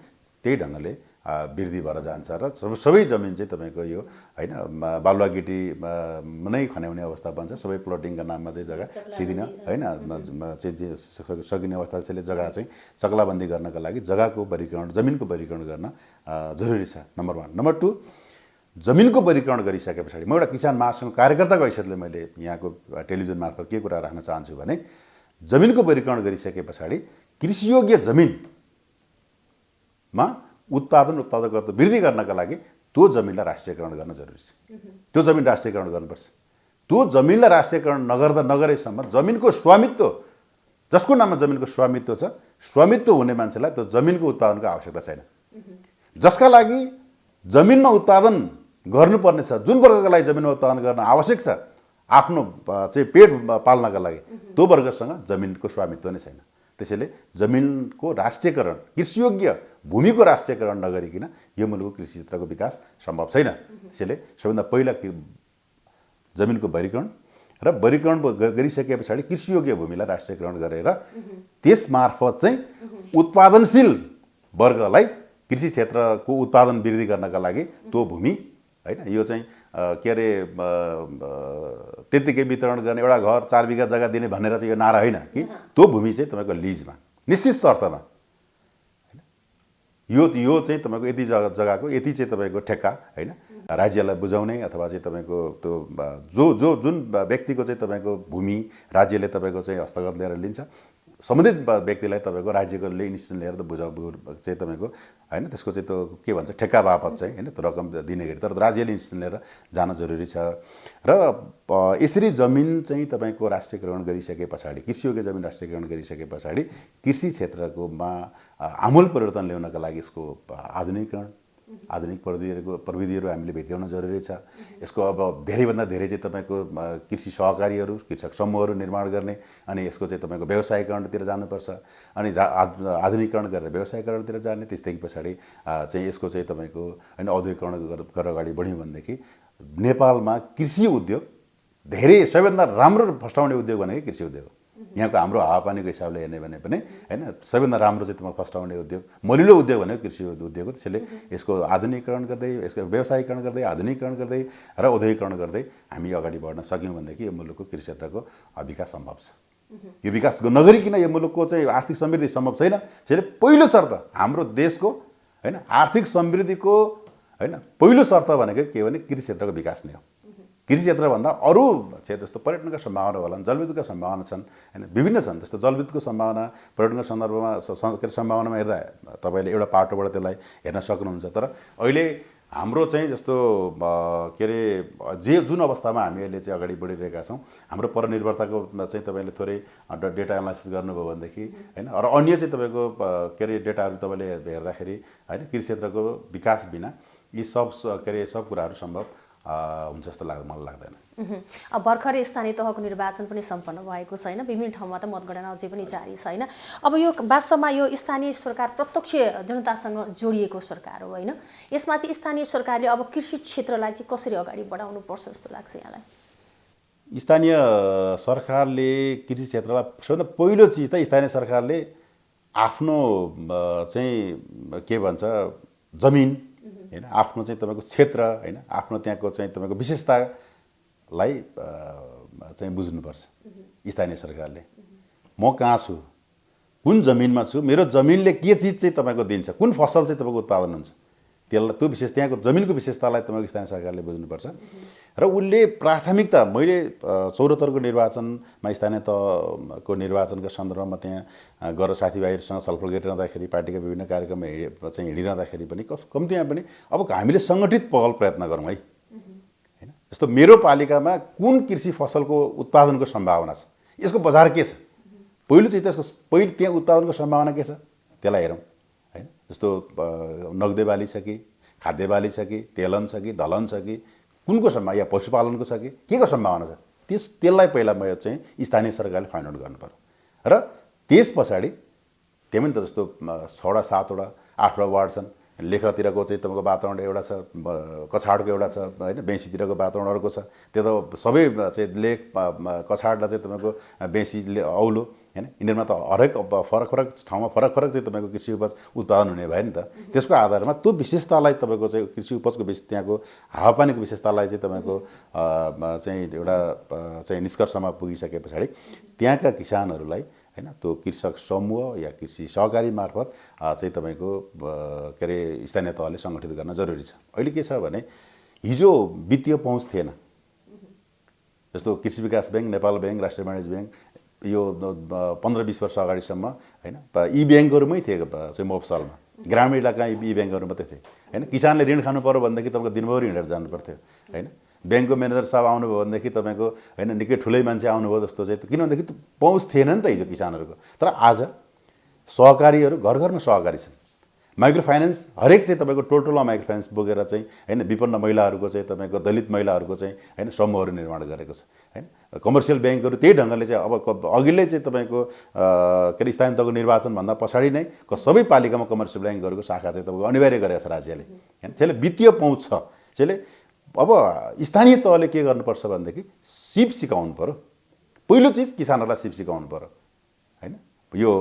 त्यही ढङ्गले वृद्धि भएर जान्छ र सबै जमिन चाहिँ तपाईँको यो होइन बालुवा गिटी नै खन्याउने अवस्था बन्छ। सबै प्लटिङका नाममा चाहिँ जग्गा सिदिन होइन चाहिँ सकिने अवस्था। त्यसैले जग्गा चाहिँ चक्लाबन्दी गर्नका लागि जग्गाको वर्गीकरण, जमिनको वर्गीकरण गर्न जरुरी छ, नम्बर 1। नम्बर 2, जमिनको वर्गीकरण गरिसके पछाडि म एउटा किसान महासङ्घ कार्यकर्ताको हैसियतले मैले यहाँको टेलिभिजन मार्फत के कुरा राख्न चाहन्छु भने जमिनको वर्गीकरण गरिसके पछाडि कृषियोग्य जमिनमा उत्पादकत्व वृद्धि गर्नका लागि त्यो जमिनलाई राष्ट्रियकरण गर्न जरुरी छ। त्यो जमिन राष्ट्रियकरण गर्नुपर्छ। त्यो जमिनलाई राष्ट्रियकरण नगरेसम्म जमिनको स्वामित्व, जसको नाममा जमिनको स्वामित्व छ, स्वामित्व हुने मान्छेलाई त्यो जमिनको उत्पादनको आवश्यकता छैन। जसका लागि जमिनमा उत्पादन गर्नुपर्ने छ, जुन वर्गका लागि जमिनमा उत्पादन गर्न आवश्यक छ आफ्नो चाहिँ पेट पाल्नका लागि, त्यो वर्गसँग जमिनको स्वामित्व नै छैन। त्यसैले जमिनको राष्ट्रियकरण, कृषियोग्य भूमिको राष्ट्रियकरण नगरिकन यो मुलुकको कृषि क्षेत्रको विकास सम्भव छैन। त्यसैले सबैभन्दा पहिला जमिनको वर्गीकरण र वर्गीकरण गरिसके पछाडि कृषियोग्य भूमिलाई राष्ट्रियकरण गरेर त्यस मार्फत चाहिँ उत्पादनशील वर्गलाई कृषि क्षेत्रको उत्पादन वृद्धि गर्नका लागि त्यो भूमि हैन यो चाहिँ के अरे त्यतिकै वितरण गर्ने एउटा घर 4 बिघा जग्गा दिने भनेर चाहिँ यो नारा होइन कि त्यो भूमि चाहिँ तपाईँको लिजमा निश्चित शर्तमा यो चाहिँ तपाईँको यति जग्गाको यति चाहिँ तपाईँको ठेक्का होइन राज्यलाई बुझाउने अथवा चाहिँ तपाईँको त्यो जुन व्यक्तिको चाहिँ तपाईँको भूमि राज्यले तपाईँको चाहिँ हस्तगत लिएर लिन्छ सम्बन्धित व्यक्तिलाई तपाईँको राज्यकोले इन्स्टिट्युसन लिएर त चाहिँ तपाईँको होइन त्यसको चाहिँ त्यो के भन्छ ठेक्का बापत चाहिँ होइन त्यो रकम दिने गरी तर राज्यले इन्स्टिट्युसन लिएर जान जरुरी छ र यसरी जमिन चाहिँ तपाईँको राष्ट्रियकरण गरिसके पछाडि कृषियोग्य जमिन राष्ट्रियकरण गरिसके पछाडि कृषि क्षेत्रकोमा आमूल परिवर्तन ल्याउनका लागि यसको आधुनिक प्रविधिहरू हामीले भेट्याउन जरुरी छ यसको अब धेरैभन्दा धेरै चाहिँ तपाईँको कृषि सहकारीहरू कृषक समूहहरू निर्माण गर्ने अनि यसको चाहिँ तपाईँको व्यवसायीकरणतिर जानुपर्छ अनि आधुनिकीकरण गरेर व्यवसायीकरणतिर जाने त्यसदेखि पछाडि चाहिँ यसको चाहिँ तपाईँको होइन औद्योगिकरण गरेर अगाडि बढ्यौँ भनेदेखि नेपालमा कृषि उद्योग धेरै सबैभन्दा राम्रो फस्टाउने उद्योग भनेको कृषि उद्योग हो यहाँको हाम्रो हावापानीको हिसाबले हेर्ने भने पनि होइन सबैभन्दा राम्रो चाहिँ तपाईँको फस्टाउने उद्योग मलिलो उद्योग भनेको कृषि उद्योग हो त्यसैले यसको आधुनिकीकरण गर्दै यसको व्यवसायीकरण गर्दै आधुनिकीकरण गर्दै र औद्योगिकरण गर्दै हामी अगाडि बढ्न सक्यौँ भनेदेखि यो मुलुकको कृषि क्षेत्रको विकास सम्भव छ यो विकास नगरिकन यो मुलुकको चाहिँ आर्थिक समृद्धि सम्भव छैन त्यसैले पहिलो शर्त हाम्रो देशको होइन आर्थिक समृद्धिको होइन पहिलो शर्त भनेको के भने कृषि क्षेत्रको विकास नै हो कृषि क्षेत्रभन्दा अरू क्षेत्र जस्तो पर्यटनका सम्भावना होला जलविद्युतका सम्भावना छन् होइन विभिन्न छन् जस्तो जलविद्युतको सम्भावना पर्यटनको सन्दर्भमा सम्भावनामा हेर्दा तपाईँले एउटा पाटोबाट त्यसलाई हेर्न सक्नुहुन्छ तर अहिले हाम्रो चाहिँ जस्तो के अरे जुन अवस्थामा हामी अहिले चाहिँ अगाडि बढिरहेका छौँ हाम्रो परनिर्भरताको चाहिँ तपाईँले थोरै डेटा एनालाइसिस गर्नुभयो भनेदेखि होइन र अन्य चाहिँ तपाईँको के अरे डेटाहरू तपाईँले हेर्दाखेरि होइन कृषि क्षेत्रको विकास बिना यी सब कुराहरू सम्भव हुन्छ जस्तो मलाई लाग्दैन अब भर्खरै स्थानीय तहको निर्वाचन पनि सम्पन्न भएको छैन विभिन्न ठाउँमा त मतगणना अझै पनि जारी छैन अब यो वास्तवमा यो स्थानीय सरकार प्रत्यक्ष जनतासँग जोडिएको सरकार हो होइन यसमा चाहिँ स्थानीय सरकारले अब कृषि क्षेत्रलाई चाहिँ कसरी अगाडि बढाउनु पर्छ जस्तो लाग्छ यहाँलाई स्थानीय सरकारले कृषि क्षेत्रलाई सबभन्दा पहिलो चिज त स्थानीय सरकारले आफ्नो चाहिँ के भन्छ जमिन होइन आफ्नो चाहिँ तपाईँको क्षेत्र होइन आफ्नो त्यहाँको चाहिँ तपाईँको विशेषतालाई चाहिँ बुझ्नुपर्छ स्थानीय सरकारले म कहाँ छु कुन जमिनमा छु मेरो जमिनले के चिज चाहिँ तपाईँको दिन्छ कुन फसल चाहिँ तपाईँको उत्पादन हुन्छ त्यसलाई त्यो विशेष त्यहाँको जमिनको विशेषतालाई तपाईँको स्थानीय सरकारले बुझ्नुपर्छ र उसले प्राथमिकता मैले 74को निर्वाचनमा स्थानीय तहको निर्वाचनका सन्दर्भमा त्यहाँ गएर साथीभाइहरूसँग छलफल गरिरहँदाखेरि पार्टीका विभिन्न कार्यक्रममा चाहिँ हिँडिरहँदाखेरि पनि कम्तीमा पनि अब हामीले सङ्गठित पहल प्रयत्न गरौँ है होइन जस्तो मेरो पालिकामा कुन कृषि फसलको उत्पादनको सम्भावना छ यसको बजार के छ पहिलो चिज त यसको पहिले त्यहाँ उत्पादनको सम्भावना के छ त्यसलाई हेरौँ होइन जस्तो नगदे बाली छ कि खाद्य बाली छ कि तेलन छ कि दलहन छ कि कुनको सम्भावना या पशुपालनको छ कि के को सम्भावना छ त्यसलाई पहिला म चाहिँ स्थानीय सरकारले फाइन्ड आउट गर्नु पर्यो र त्यस पछाडि त्यही पनि त जस्तो 6वटा 7वटा 8वटा वार्ड छन् लेखतिरको चाहिँ तपाईँको वातावरण एउटा छ कछाडको एउटा छ होइन बेँसीतिरको वातावरण अर्को छ त्यो त सबै चाहिँ लेख कछाडलाई चाहिँ तपाईँको बेँसीले औलो होइन यिनीहरूमा त हरेक फरक ठाउँमा फरक चाहिँ तपाईँको कृषि उपज उत्पादन हुने भयो नि त त्यसको आधारमा त्यो विशेषतालाई तपाईँको चाहिँ कृषि उपजको त्यहाँको हावापानीको विशेषतालाई चाहिँ तपाईँको चाहिँ एउटा चाहिँ निष्कर्षमा पुगिसके पछाडि त्यहाँका किसानहरूलाई होइन त्यो कृषक समूह या कृषि सहकारी मार्फत चाहिँ तपाईँको के अरे स्थानीय तहले सङ्गठित गर्न जरुरी छ अहिले के छ भने हिजो वित्तीय पहुँच थिएन जस्तो कृषि विकास ब्याङ्क नेपाल ब्याङ्क राष्ट्रिय वाणिज्य ब्याङ्क यो 15-20 वर्ष अगाडिसम्म होइन यी ब्याङ्कहरूमै थिए चाहिँ मोफसलमा ग्रामीण इलाका यी ब्याङ्कहरू मात्रै थिए होइन किसानले ऋण खानु पर्यो भनेदेखि तपाईँको दिनभरि हिँडेर जानु पर्थ्यो होइन ब्याङ्कको म्यानेजर साहब आउनुभयो भनेदेखि तपाईँको होइन निकै ठुलै मान्छे आउनुभयो जस्तो चाहिँ किनभनेदेखि पहुँच थिएन नि त हिजो किसानहरूको तर आज सहकारीहरू घर घरमा सहकारी छन् माइक्रो फाइनेन्स हरेक चाहिँ तपाईँको टोटलमा माइक्रो फाइनेन्स बोकेर चाहिँ होइन विपन्न महिलाहरूको चाहिँ तपाईँको दलित महिलाहरूको चाहिँ होइन समूहहरू निर्माण गरेको छ होइन कमर्सियल ब्याङ्कहरू त्यही ढङ्गले चाहिँ अब अघिल्लै चाहिँ तपाईँको के अरे स्थानीय तहको निर्वाचनभन्दा पछाडि नै सबै पालिकामा कमर्सियल ब्याङ्कहरूको शाखा चाहिँ तपाईँको अनिवार्य गरेको छ राज्यले होइन त्यसले वित्तीय पहुँच छ त्यसले अब स्थानीय तहले के गर्नुपर्छ भनेदेखि सिप सिकाउनु पर्यो। पहिलो चिज किसानहरूलाई सिप सिकाउनु पर्यो हैन। यो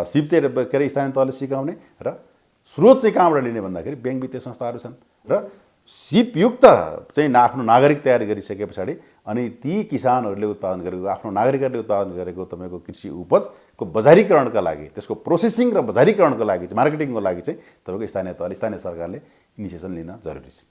सिप चाहिँ के अरे स्थानीय तहले सिकाउने र स्रोत चाहिँ कहाँबाट लिने भन्दाखेरि ब्याङ्क वित्तीय संस्थाहरू छन् र सिपयुक्त चाहिँ आफ्नो नागरिक तयार गरिसके पछाडि अनि ती किसानहरूले उत्पादन गरेको आफ्नो नागरिकहरूले उत्पादन गरेको तपाईँको कृषि उपजको बजारीकरणका लागि त्यसको प्रोसेसिङ र बजारीकरणको लागि चाहिँ मार्केटिङको लागि चाहिँ तपाईँको स्थानीय तहले स्थानीय सरकारले इनिसिएसन लिन जरुरी छ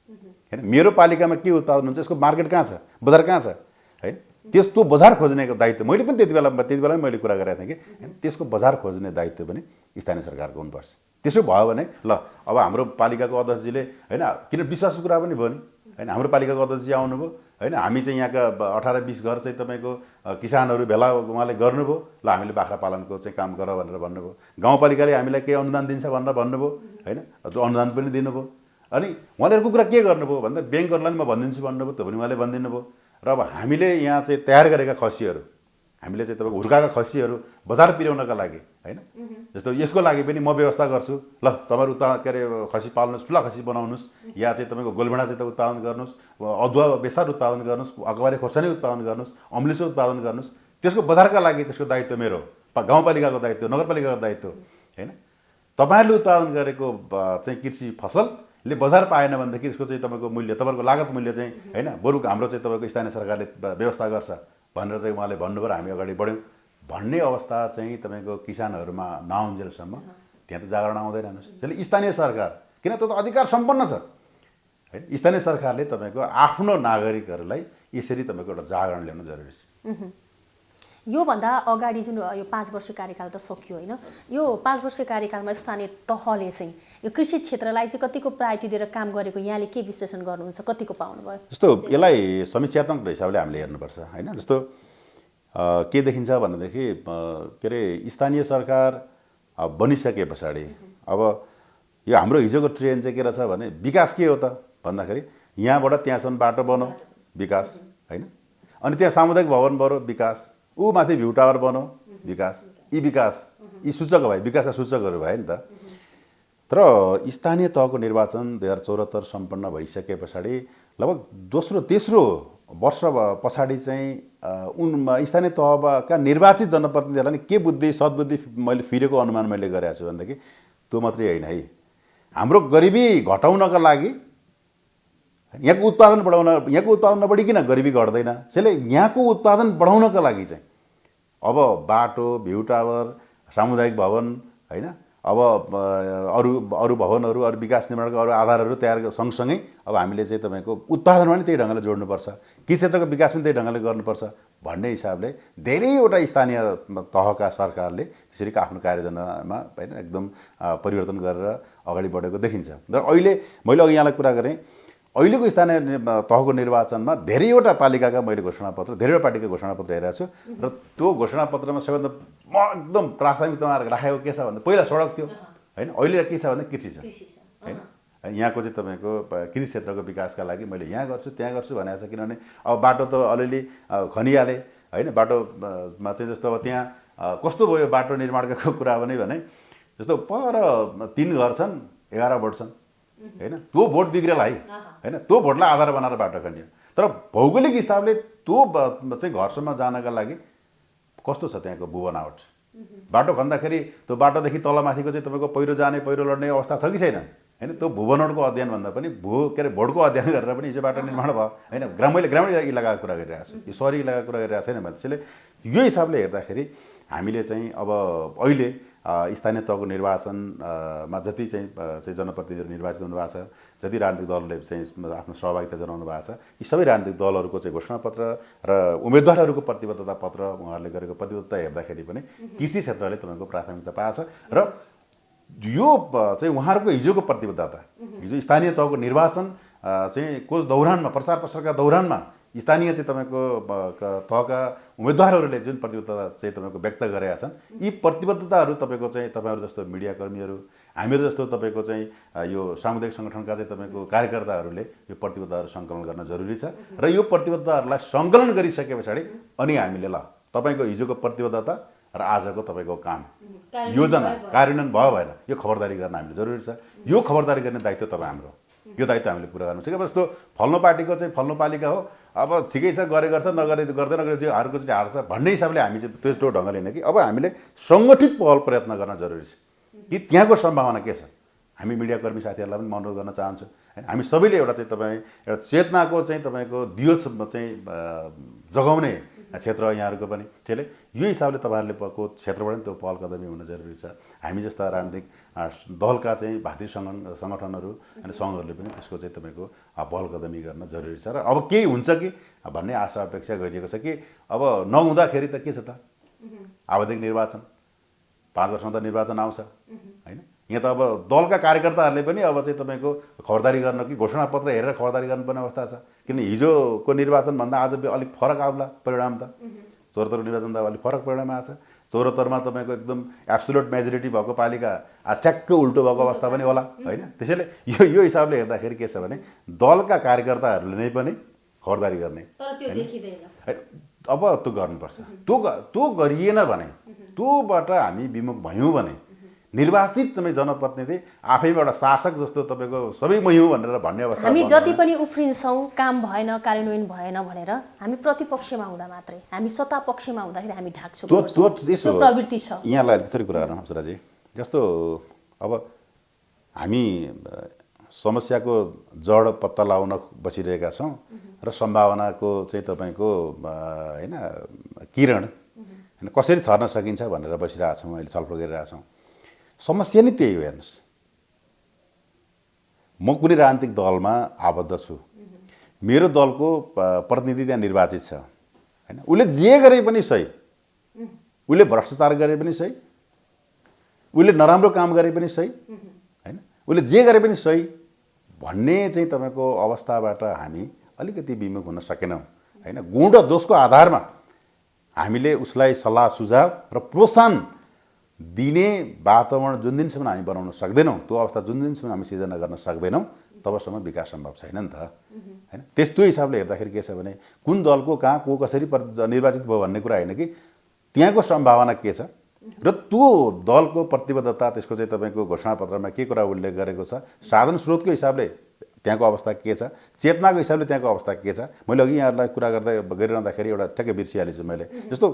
हैन। मेरो पालिकामा के उत्पादन हुन्छ यसको मार्केट कहाँ छ बजार कहाँ छ हैन त्यस्तो बजार खोज्नेको दायित्व मैले पनि त्यति बेला मैले कुरा गरेको थिएँ कि त्यसको बजार खोज्ने दायित्व पनि स्थानीय सरकारको हुनुपर्छ। त्यसो भयो भने ल अब हाम्रो पालिकाको अध्यक्षजीले हैन किन विश्वासको कुरा पनि भयो नि हैन। हाम्रो पालिकाको अध्यक्षजी आउनुभयो हैन हामी चाहिँ यहाँका 18-20 घर चाहिँ तपाईँको किसानहरू भेला उहाँले गर्नुभयो ल हामीले बाख्रा पालनको चाहिँ काम गर भनेर भन्नुभयो। गाउँपालिकाले हामीलाई के अनुदान दिन्छ भनेर भन्नुभयो हैन त्यो अनुदान पनि दिनुभयो। अनि उहाँले अर्को कुरा के गर्नुभयो भन्दा ब्याङ्कहरूलाई म भनिदिन्छु भन्नुभयो त्यो पनि उहाँले भनिदिनु भयो। र अब हामीले यहाँ चाहिँ तयार गरेका खसीहरू हामीले चाहिँ तपाईँको हुर्काएका खसीहरू बजार पुर्याउनका लागि हैन जस्तो यसको लागि पनि म व्यवस्था गर्छु ल तपाईँहरू उत्पादन के अरे खसी पाल्नुहोस् ठुला खसी बनाउनुहोस् या चाहिँ तपाईँको गोलभेडा चाहिँ उत्पादन गर्नुहोस् अदुवा बेसार उत्पादन गर्नुहोस् अकबारे खोर्सानी उत्पादन गर्नुहोस् अम्लिसो उत्पादन गर्नुहोस् त्यसको बजारका लागि त्यसको दायित्व मेरो गाउँपालिकाको दायित्व नगरपालिकाको दायित्व हैन। तपाईँहरूले उत्पादन गरेको चाहिँ कृषि फसलले बजार पाएन भनेदेखि त्यसको चाहिँ तपाईँको मूल्य तपाईँको लागत मूल्य चाहिँ हैन बरु हाम्रो चाहिँ तपाईँको स्थानीय सरकारले व्यवस्था गर्छ भनेर चाहिँ उहाँले भन्नुभयो र हामी अगाडि बढ्यौँ भन्ने अवस्था चाहिँ तपाईँको किसानहरूमा नआउन्जेलसम्म त्यहाँ त जागरण आउँदैन हेर्नुहोस्। त्यसले स्थानीय सरकार किन त्यो त अधिकार सम्पन्न छ हैन स्थानीय सरकारले तपाईँको आफ्नो नागरिकहरूलाई यसरी तपाईँको एउटा जागरण ल्याउनु जरुरी छ। योभन्दा अगाडि जुन यो 5 वर्ष कार्यकाल त सकियो होइन यो 5 वर्ष कार्यकालमा स्थानीय तहले चाहिँ यो कृषि क्षेत्रलाई चाहिँ कतिको प्रायोरिटी दिएर काम गरेको यहाँले के विश्लेषण गर्नुहुन्छ कतिको पाउनुभयो? जस्तो यसलाई समीक्षात्मक हिसाबले हामीले हेर्नुपर्छ हैन। जस्तो के देखिन्छ भनेदेखि के अरे स्थानीय सरकार बनिसके पछाडि अब यो हाम्रो हिजोको ट्रेन्ड चाहिँ के रहेछ भने विकास के हो त भन्दाखेरि यहाँबाट त्यहाँसम्म बाटो बनाऊ विकास हैन अनि त्यहाँ सामुदायिक भवन बनो विकास ऊ माथि भ्यू टावर बनाऊ विकास यी सूचक भए विकासका सूचकहरू भए नि त। तर स्थानीय तहको निर्वाचन 2074 सम्पन्न भइसके पछाडि लगभग दोस्रो तेस्रो वर्ष पछाडि चाहिँ स्थानीय तहका निर्वाचित जनप्रतिनिधिहरूलाई के बुद्धि सद्बुद्धि मैले फिरेको अनुमान मैले गरेको छु भनेदेखि त्यो मात्रै होइन है हाम्रो गरिबी घटाउनका लागि यहाँको उत्पादन नबढिकन गरिबी घट्दैन। त्यसैले यहाँको उत्पादन बढाउनका लागि चाहिँ अब बाटो भ्यू टावर सामुदायिक भवन हैन अब अरू भवनहरू अरू विकास निर्माणका अरू आधारहरू तयार सँगसँगै अब हामीले चाहिँ तपाईँको उत्पादनमा पनि त्यही ढङ्गले जोड्नुपर्छ कृषि क्षेत्रको विकास पनि त्यही ढङ्गले गर्नुपर्छ भन्ने हिसाबले धेरैवटा स्थानीय तहका सरकारले त्यसरी आफ्नो कार्ययोजनामा हैन एकदम परिवर्तन गरेर अगाडि बढेको देखिन्छ। र अहिले मैले अघि यहाँलाई कुरा गरेँ अहिलेको स्थानीय तहको निर्वाचनमा धेरैवटा पालिकाका मैले घोषणापत्र धेरैवटा पार्टीको घोषणापत्र हेरेको छु र त्यो घोषणापत्रमा सबैभन्दा एकदम प्राथमिकतामा राखेको के छ भन्दा पहिला सडक थियो हैन अहिले के छ भने कृषि छ हैन। यहाँको चाहिँ तपाईँको कृषि क्षेत्रको विकासका लागि मैले यहाँ गर्छु त्यहाँ गर्छु भनेको छ किनभने अब बाटो त अलिअलि खनिहाले हैन बाटोमा चाहिँ जस्तो अब त्यहाँ कस्तो भयो बाटो निर्माणको कुरा भने जस्तो पर 3 घर छन् 11 भोट छन् हैन त्यो भोट बिग्रेल है हैन त्यो भोटलाई आधार बनाएर बाटो खनियो तर भौगोलिक हिसाबले त्यो चाहिँ घरसम्म जानका लागि कस्तो छ त्यहाँको भू बनावट बाटो खन्दाखेरि त्यो बाटोदेखि तलमाथिको चाहिँ तपाईँको पहिरो जाने पहिरो लड्ने अवस्था छ कि छैन हैन त्यो भू बनावटको अध्ययन भन्दा पनि के अरे भोटको अध्ययन गरेर पनि हिजो बाटो निर्माण भयो हैन ग्रामीण इलाकाको कुरा गरिरहेको छु यो सहरी इलाकाको कुरा गरिरहेको छैन मैले। त्यसैले यो हिसाबले हेर्दाखेरि हामीले चाहिँ अब अहिले स्थानीय तहको निर्वाचनमा जति चाहिँ जनप्रतिनिधिहरू निर्वाचित हुनुभएको छ जति राजनीतिक दलले चाहिँ आफ्नो सहभागिता जनाउनु भएको छ यी सबै राजनीतिक दलहरूको चाहिँ घोषणापत्र र उम्मेदवारहरूको प्रतिबद्धता पत्र उहाँहरूले गरेको प्रतिबद्धता हेर्दाखेरि पनि कृषि क्षेत्रले तपाईँको प्राथमिकता पाएको छ र यो चाहिँ उहाँहरूको हिजोको प्रतिबद्धता हिजो स्थानीय तहको निर्वाचन चाहिँ को दौरानमा प्रचार प्रसारका दौरानमा स्थानीय चाहिँ तपाईँको तहका उम्मेदवारहरूले जुन प्रतिबद्धता चाहिँ तपाईँको व्यक्त गरेका छन् यी प्रतिबद्धताहरू तपाईँको चाहिँ तपाईँहरू जस्तो मिडियाकर्मीहरू हामीहरू जस्तो तपाईँको चाहिँ यो सामुदायिक सङ्गठनका चाहिँ तपाईँको कार्यकर्ताहरूले यो प्रतिबद्धताहरू सङ्कलन गर्न जरुरी छ र यो प्रतिबद्धताहरूलाई सङ्कलन गरिसके पछाडि अनि हामीले ल तपाईँको हिजोको प्रतिबद्धता र आजको तपाईँको काम योजना कार्यान्वयन भयो भएन यो खबरदारी गर्न हामीले जरुरी छ। यो खबरदारी गर्ने दायित्व तपाईँ हाम्रो यो दायित्व हामीले पुरा गर्नु छ। अब जस्तो फल्नु पार्टीको चाहिँ फल्नु पालिका हो, अब ठिकै छ गरे गर्छ नगरे गर्दैन नगरे त्यो हारको चाहिँ हार्छ भन्ने हिसाबले हामी चाहिँ त्यस्तो ढङ्गले होइन कि अब हामीले सङ्गठित पहल प्रयत्न गर्न जरुरी छ कि त्यहाँको सम्भावना के छ। हामी मिडियाकर्मी साथीहरूलाई पनि अनुरोध गर्न चाहन्छु हैन, हामी सबैले एउटा चाहिँ तपाईँ एउटा चेतनाको चाहिँ तपाईँको दियो चाहिँ जगाउने क्षेत्र यहाँहरूको पनि, त्यसले यो हिसाबले तपाईँहरूले को क्षेत्रबाट पनि त्यो पहल कदमी हुन जरुरी छ। हामी जस्ता राजनीतिक दलका चाहिँ भातृ सङ्गठनहरू अनि सङ्घहरूले पनि त्यसको चाहिँ तपाईँको पहल कदमी गर्न जरुरी छ। र अब केही हुन्छ कि भन्ने आशा अपेक्षा गरिएको छ कि अब नहुँदाखेरि त के छ त, आवधिक निर्वाचन 5 वर्षमा त निर्वाचन आउँछ हैन। यहाँ त अब दलका कार्यकर्ताहरूले पनि अब चाहिँ तपाईँको खबरदारी गर्न कि घोषणापत्र हेरेर खबरदारी गर्नुपर्ने अवस्था छ। किन हिजोको निर्वाचनभन्दा आज अलिक फरक आउला परिणाम त, 74 निर्वाचन त अलिक फरक परिणाम आएको छ। 74मा तपाईँको एकदम एब्सोल्युट मेजोरिटी भएको पालिका आज ठ्याक्क उल्टो भएको अवस्था पनि होला हैन। त्यसैले यो हिसाबले हेर्दाखेरि के छ भने दलका कार्यकर्ताहरूले नै पनि खबरदारी गर्ने, अब त्यो गर्नुपर्छ। त्यो गरिएन भने त्योबाट हामी विमुख भयौँ भने निर्वाचित तपाईँ जनप्रतिनिधि आफैमा एउटा शासक जस्तो तपाईँको सबै मै हुँ भनेर भन्ने अवस्था हामी जति पनि उफ्रिन्छौँ काम भएन कार्यान्वयन भएन भनेर हामी प्रतिपक्षमा हुँदा मात्रै, हामी सत्ता पक्षमा हुँदाखेरि हामी ढाक्छौँ, त्यो प्रवृत्ति छ। यहाँलाई थोरै कुरा गरौँ अप्सराजी। जस्तो अब हामी समस्याको जड पत्ता लगाउन बसिरहेका छौँ र सम्भावनाको चाहिँ तपाईँको हैन किरण हैन कसरी छर्न सकिन्छ भनेर बसिरहेछौँ, अहिले छलफल गरिरहेछौँ। समस्या नै त्यही हो। हेर्नुहोस्, म कुनै राजनीतिक दलमा आबद्ध छु, मेरो दलको प्रतिनिधि त्यहाँ निर्वाचित छ हैन, उसले जे गरे पनि सही, उसले भ्रष्टाचार गरे पनि सही, उसले नराम्रो काम गरे पनि सही हैन, उसले जे गरे पनि सही भन्ने चाहिँ तपाईँको अवस्थाबाट हामी अलिकति विमुख हुन सकेनौँ हैन। गुण र दोषको आधारमा हामीले उसलाई सल्लाह सुझाव र प्रोत्साहन दिने वातावरण जुन दिनसम्म हामी बनाउन सक्दैनौँ, त्यो अवस्था जुन दिनसम्म हामी सिर्जना गर्न सक्दैनौँ तबसम्म विकास सम्भव छैन नि त हैन। त्यस्तो हिसाबले हेर्दाखेरि के छ भने कुन दलको कहाँ को कसरी निर्वाचित भयो भन्ने कुरा होइन कि त्यहाँको सम्भावना के छ र त्यो दलको प्रतिबद्धता, त्यसको चाहिँ तपाईँको घोषणापत्रमा के कुरा उल्लेख गरेको छ, साधन स्रोतको हिसाबले त्यहाँको अवस्था के छ, चेतनाको हिसाबले त्यहाँको अवस्था के छ। मैले अघि यहाँहरूलाई कुरा गरिरहँदाखेरि एउटा ठ्याक्कै बिर्सिहालेछु मैले। जस्तो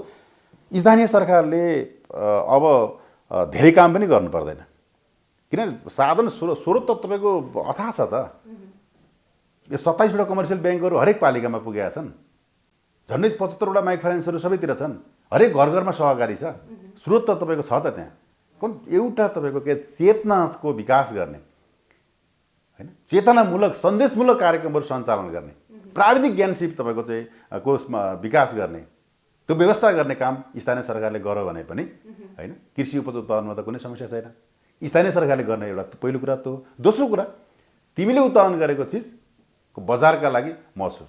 स्थानीय सरकारले अब धेरै काम पनि गर्नु पर्दैन, किन साधन स्रोत त तपाईँको अथाह छ त। यो 27वटा कमर्सियल ब्याङ्कहरू हरेक पालिकामा पुगेका छन्, झन्डै 75वटा माइक्रो फाइनेन्सहरू सबैतिर छन्, हरेक घर घरमा सहकारी छ, स्रोत त तपाईँको छ त त्यहाँ। कुन एउटा तपाईँको के चेतनाको विकास गर्ने हैन, चेतनामूलक सन्देशमूलक कार्यक्रमहरू सञ्चालन गर्ने, प्राविधिक ज्ञानसिप तपाईँको चाहिँ कोषमा विकास गर्ने, त्यो व्यवस्था गर्ने काम स्थानीय सरकारले गर्यो भने पनि हैन कृषि उपज उत्पादनमा त कुनै समस्या छैन। स्थानीय सरकारले गर्ने एउटा पहिलो कुरा त्यो। दोस्रो कुरा, तिमीले उत्पादन गरेको चिजको बजारका लागि म छु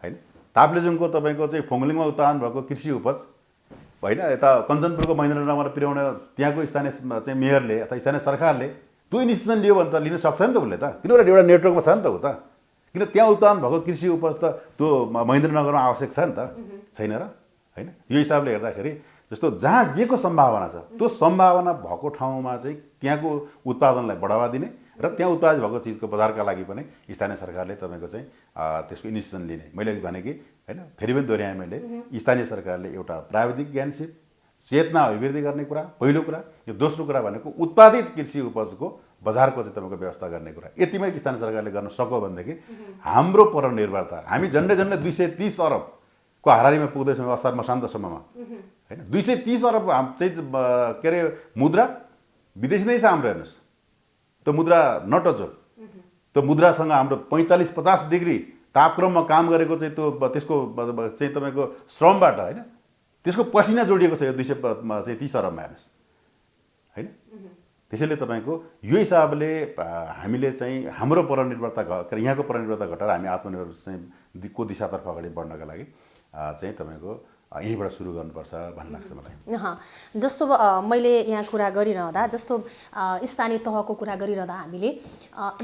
हैन। ताप्लेजुङको तपाईँको चाहिँ फोङलिङमा उत्पादन भएको कृषि उपज होइन यता कञ्चनपुरको महेन्द्रनगरमा पिर्याउने त्यहाँको स्थानीय चाहिँ मेयरले अथवा स्थानीय सरकारले त्यो इनिसिएसन लियो भने त लिन सक्छ नि त उसले त, किनभने एउटा नेटवर्कमा छ नि त ऊ त। किन त्यहाँ उत्पादन भएको कृषि उपज त त्यो महेन्द्रनगरमा आवश्यक छ नि त, छैन र हैन। यो हिसाबले हेर्दाखेरि जस्तो जहाँ जेको सम्भावना छ त्यो सम्भावना भएको ठाउँमा चाहिँ त्यहाँको उत्पादनलाई बढावा दिने र त्यहाँ उत्पादित भएको चिजको बजारका लागि पनि स्थानीय सरकारले तपाईँको चाहिँ त्यसको इनिसिएसन लिने। मैले भने कि हैन, फेरि पनि दोहोऱ्याएँ मैले, स्थानीय सरकारले एउटा प्राविधिक ज्ञानसिप चेतना अभिवृद्धि गर्ने कुरा पहिलो कुरा। यो दोस्रो कुरा भनेको उत्पादित कृषि उपजको बजारको चाहिँ तपाईँको व्यवस्था गर्ने कुरा। यतिमै स्थानीय सरकारले गर्न सक्यो भनेदेखि हाम्रो परनिर्भरता हामी झन्डै 230 अरबको हाराहारीमा पुग्दैछौँ असार मसान्तसम्ममा हैन। 230 अरब चाहिँ के अरे मुद्रा विदेशी नै छ हाम्रो। हेर्नुहोस्, त्यो मुद्रा नटचो, त्यो मुद्रासँग हाम्रो 45-50 डिग्री तापक्रममा काम गरेको चाहिँ त्यो त्यसको चाहिँ तपाईँको श्रमबाट होइन त्यसको पसिना जोडिएको छ यो 230 अरबमा। हेर्नुहोस् होइन। त्यसैले तपाईँको यो हिसाबले हामीले चाहिँ हाम्रो परनिर्भरता यहाँको परनिर्भरता घटाएर हामी आत्मनिर्भर चाहिँ को दिशातर्फ अगाडि बढ्नका लागि चाहिँ तपाईँको यहीँबाट सुरु गर्नुपर्छ भन्ने लाग्छ मलाई। जस्तो मैले यहाँ कुरा गरिरहँदा जस्तो स्थानीय तहको कुरा गरिरहँदा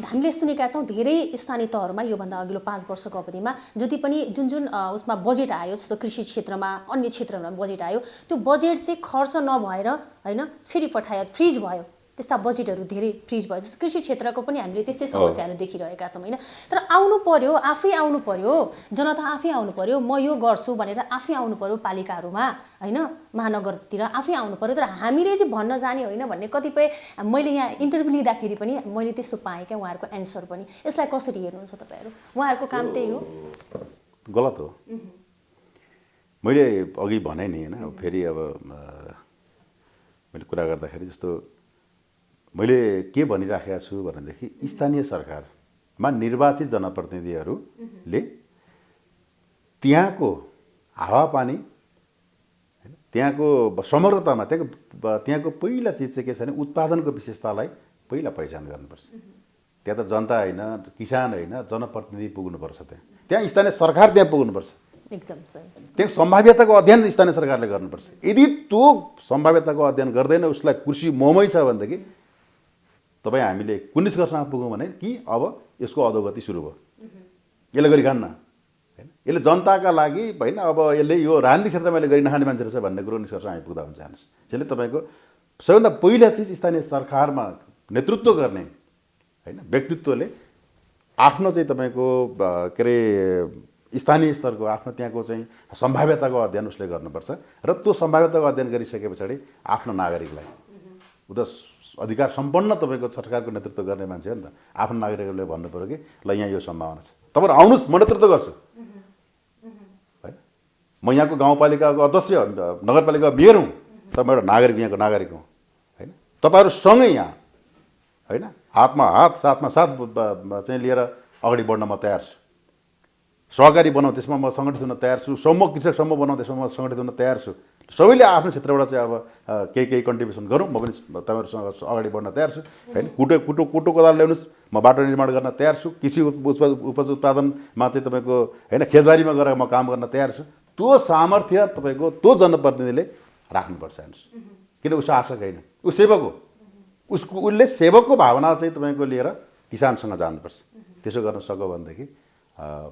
हामीले सुनेका छौँ धेरै स्थानीय तहहरूमा योभन्दा अघिल्लो 5 वर्षको अवधिमा जति पनि जुन उसमा बजेट आयो, जस्तो कृषि क्षेत्रमा अन्य क्षेत्रहरूमा बजेट आयो, त्यो बजेट चाहिँ खर्च नभएर होइन फेरि पठायो, फ्रिज भयो, यस्ता बजेटहरू धेरै फ्रिज भयो जस्तो कृषि क्षेत्रको पनि हामीले त्यस्तै समस्याहरू देखिरहेका छौँ होइन। तर आउनु पर्यो, आफै आउनु पर्यो, जनता आफै आउनु पर्यो, म यो गर्छु भनेर आफै आउनु पर्यो पालिकाहरूमा होइन, महानगरतिर आफै आउनु पर्यो। तर हामीले चाहिँ भन्न जाने होइन भन्ने कतिपय मैले यहाँ इन्टरभ्यू लिँदाखेरि पनि मैले त्यस्तो पाएँ क्या उहाँहरूको एन्सर पनि। यसलाई कसरी हेर्नुहुन्छ तपाईँहरू? उहाँहरूको काम त्यही हो, गलत हो। मैले अघि भने नि होइन, फेरि अब मैले कुरा गर्दाखेरि जस्तो मैले के भनिराखेको छु भनेदेखि स्थानीय सरकारमा निर्वाचित जनप्रतिनिधिहरूले त्यहाँको हावापानी होइन, त्यहाँको समग्रतामा त्यहाँको पहिला चिज चाहिँ के छ भने उत्पादनको विशेषतालाई पहिला पहिचान गर्नुपर्छ। त्यहाँ त जनता होइन, किसान होइन, जनप्रतिनिधि पुग्नुपर्छ। त्यहाँ स्थानीय सरकार त्यहाँ पुग्नुपर्छ। एकदम सही। त्यहाँ सम्भाव्यताको अध्ययन स्थानीय सरकारले गर्नुपर्छ। यदि त्यो सम्भाव्यताको अध्ययन गर्दैन, उसलाई कृषि मोहमै छ भनेदेखि तपाईँ हामीले कुन निष्कर्षमा पुग्यौँ भने कि अब यसको अधोगति सुरु भयो, यसले गरिखान्न होइन, यसले जनताका लागि होइन, अब यसले यो राजनीतिक क्षेत्रमा यसले गरि नखाने मान्छे रहेछ भन्ने कुरो निष्कर्षमा आइपुग्दा हुन्छ। हेर्नुहोस्, त्यसले तपाईँको सबैभन्दा पहिला चिज स्थानीय सरकारमा नेतृत्व गर्ने होइन व्यक्तित्वले आफ्नो चाहिँ तपाईँको के अरे स्थानीय स्तरको आफ्नो त्यहाँको चाहिँ सम्भाव्यताको अध्ययन उसले गर्नुपर्छ। र त्यो सम्भाव्यताको अध्ययन गरिसके पछाडि आफ्नो नागरिकलाई ऊ त अधिकार सम्पन्न तपाईँको सरकारको नेतृत्व गर्ने मान्छे हो नि त, आफ्नो नागरिकहरूले भन्नु पऱ्यो कि ल यहाँ यो सम्भावना छ, तपाईँहरू आउनुहोस्, म नेतृत्व गर्छु होइन। म यहाँको गाउँपालिकाको अध्यक्ष, नगरपालिकाको मेयर हुँ, तर म एउटा नागरिक, यहाँको नागरिक हुँ होइन। तपाईँहरूसँगै यहाँ होइन हातमा हात साथमा साथ चाहिँ लिएर अगाडि बढ्न म तयार छु। सहकारी बनाऊ, त्यसमा म सङ्गठित हुन तयार छु। समूह कृषक समूह बनाऊ, त्यसमा म सङ्गठित हुन तयार छु। सबैले आफ्नो क्षेत्रबाट चाहिँ अब केही कन्ट्रिब्युसन गरौँ, म पनि तपाईँहरूसँग अगाडि बढ्न तयार छु होइन। कुटो कोदाल ल्याउनुहोस्, म बाटो निर्माण गर्न तयार छु। कृषि उपज उत्पादनमा चाहिँ तपाईँको होइन खेतबारीमा गएर म काम गर्न तयार छु। त्यो सामर्थ्य तपाईँको त्यो जनप्रतिनिधिले राख्नुपर्छ। हेर्नुहोस्, किन ऊ शासक होइन, ऊ सेवक हो। उसले सेवकको भावना चाहिँ तपाईँको लिएर किसानसँग जानुपर्छ। त्यसो गर्न सक्यो भनेदेखि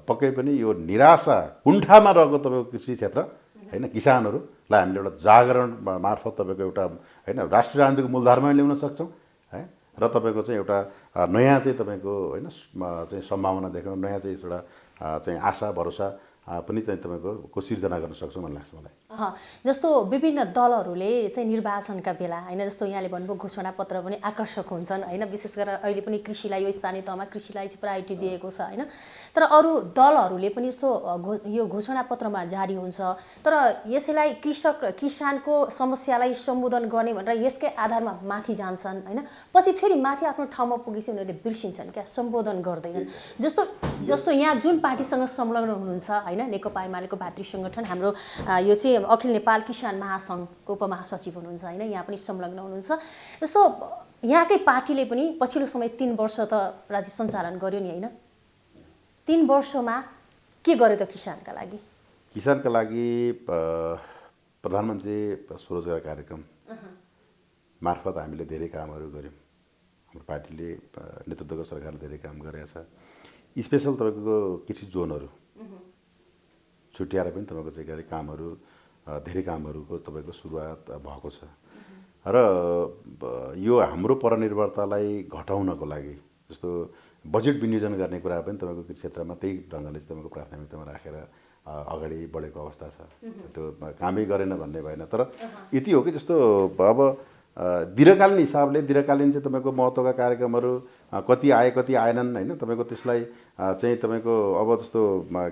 पक्कै पनि यो निराशा कुण्ठामा रहेको तपाईँको कृषि क्षेत्र होइन किसानहरूलाई हामीले एउटा जागरण मार्फत तपाईँको एउटा होइन राष्ट्रिय राजनीतिको मूलधारमा ल्याउन सक्छौँ है। र तपाईँको चाहिँ एउटा नयाँ चाहिँ तपाईँको होइन चाहिँ सम्भावना देखाउन, नयाँ चाहिँ एउटा चाहिँ आशा भरोसा पनि चाहिँ तपाईँको सिर्जना गर्न सक्छौँ भन्ने लाग्छ मलाई। जस्तो विभिन्न दलहरूले चाहिँ निर्वाचनका बेला होइन, जस्तो यहाँले भन्नुभयो घोषणापत्र पनि आकर्षक हुन्छन् होइन, विशेष गरेर अहिले पनि कृषिलाई यो स्थानीय तहमा कृषिलाई चाहिँ प्रायोरिटी दिएको छ होइन। तर अरू दलहरूले पनि यस्तो यो घोषणापत्रमा जारी हुन्छ, तर यसैलाई किसानको समस्यालाई सम्बोधन गर्ने भनेर यसकै आधारमा माथि जान्छन् होइन, पछि फेरि माथि आफ्नो ठाउँमा पुगेपछि उनीहरूले बिर्सिन्छन् क्या, सम्बोधन गर्दैनन्। जस्तो यहाँ जुन पार्टीसँग संलग्न हुनुहुन्छ होइन, नेकपा एमालेको भातृ सङ्गठन हाम्रो यो चाहिँ अखिल नेपाल किसान महासङ्घको उपमहासचिव हुनुहुन्छ होइन, यहाँ पनि संलग्न हुनुहुन्छ। जस्तो यहाँकै पार्टीले पनि पछिल्लो समय 3 वर्ष त राज्य सञ्चालन गर्यो नि होइन, 3 वर्षमा के गर्यो त किसानका लागि? किसानका लागि प्रधानमन्त्री स्वरोजगार कार्यक्रम मार्फत हामीले धेरै कामहरू गऱ्यौँ। हाम्रो पार्टीले नेतृत्वको सरकारले धेरै काम गरेको छ। स्पेसल तपाईँको कृषि जोनहरू छुट्याएर पनि तपाईँको चाहिँ के अरे कामहरू धेरै कामहरूको तपाईँको सुरुवात भएको छ। र यो हाम्रो परनिर्भरतालाई घटाउनको लागि जस्तो बजेट विनियोजन गर्ने कुरा पनि तपाईँको कृषि क्षेत्रमा त्यही ढङ्गले तपाईँको प्राथमिकतामा राखेर अगाडि बढेको अवस्था छ। त्यो कामै गरेन भन्ने भएन, तर यति हो कि जस्तो अब दीर्घकालीन हिसाबले दीर्घकालीन चाहिँ तपाईँको महत्त्वका कार्यक्रमहरू कति आए कति आएनन् होइन, तपाईँको त्यसलाई चाहिँ तपाईँको अब जस्तो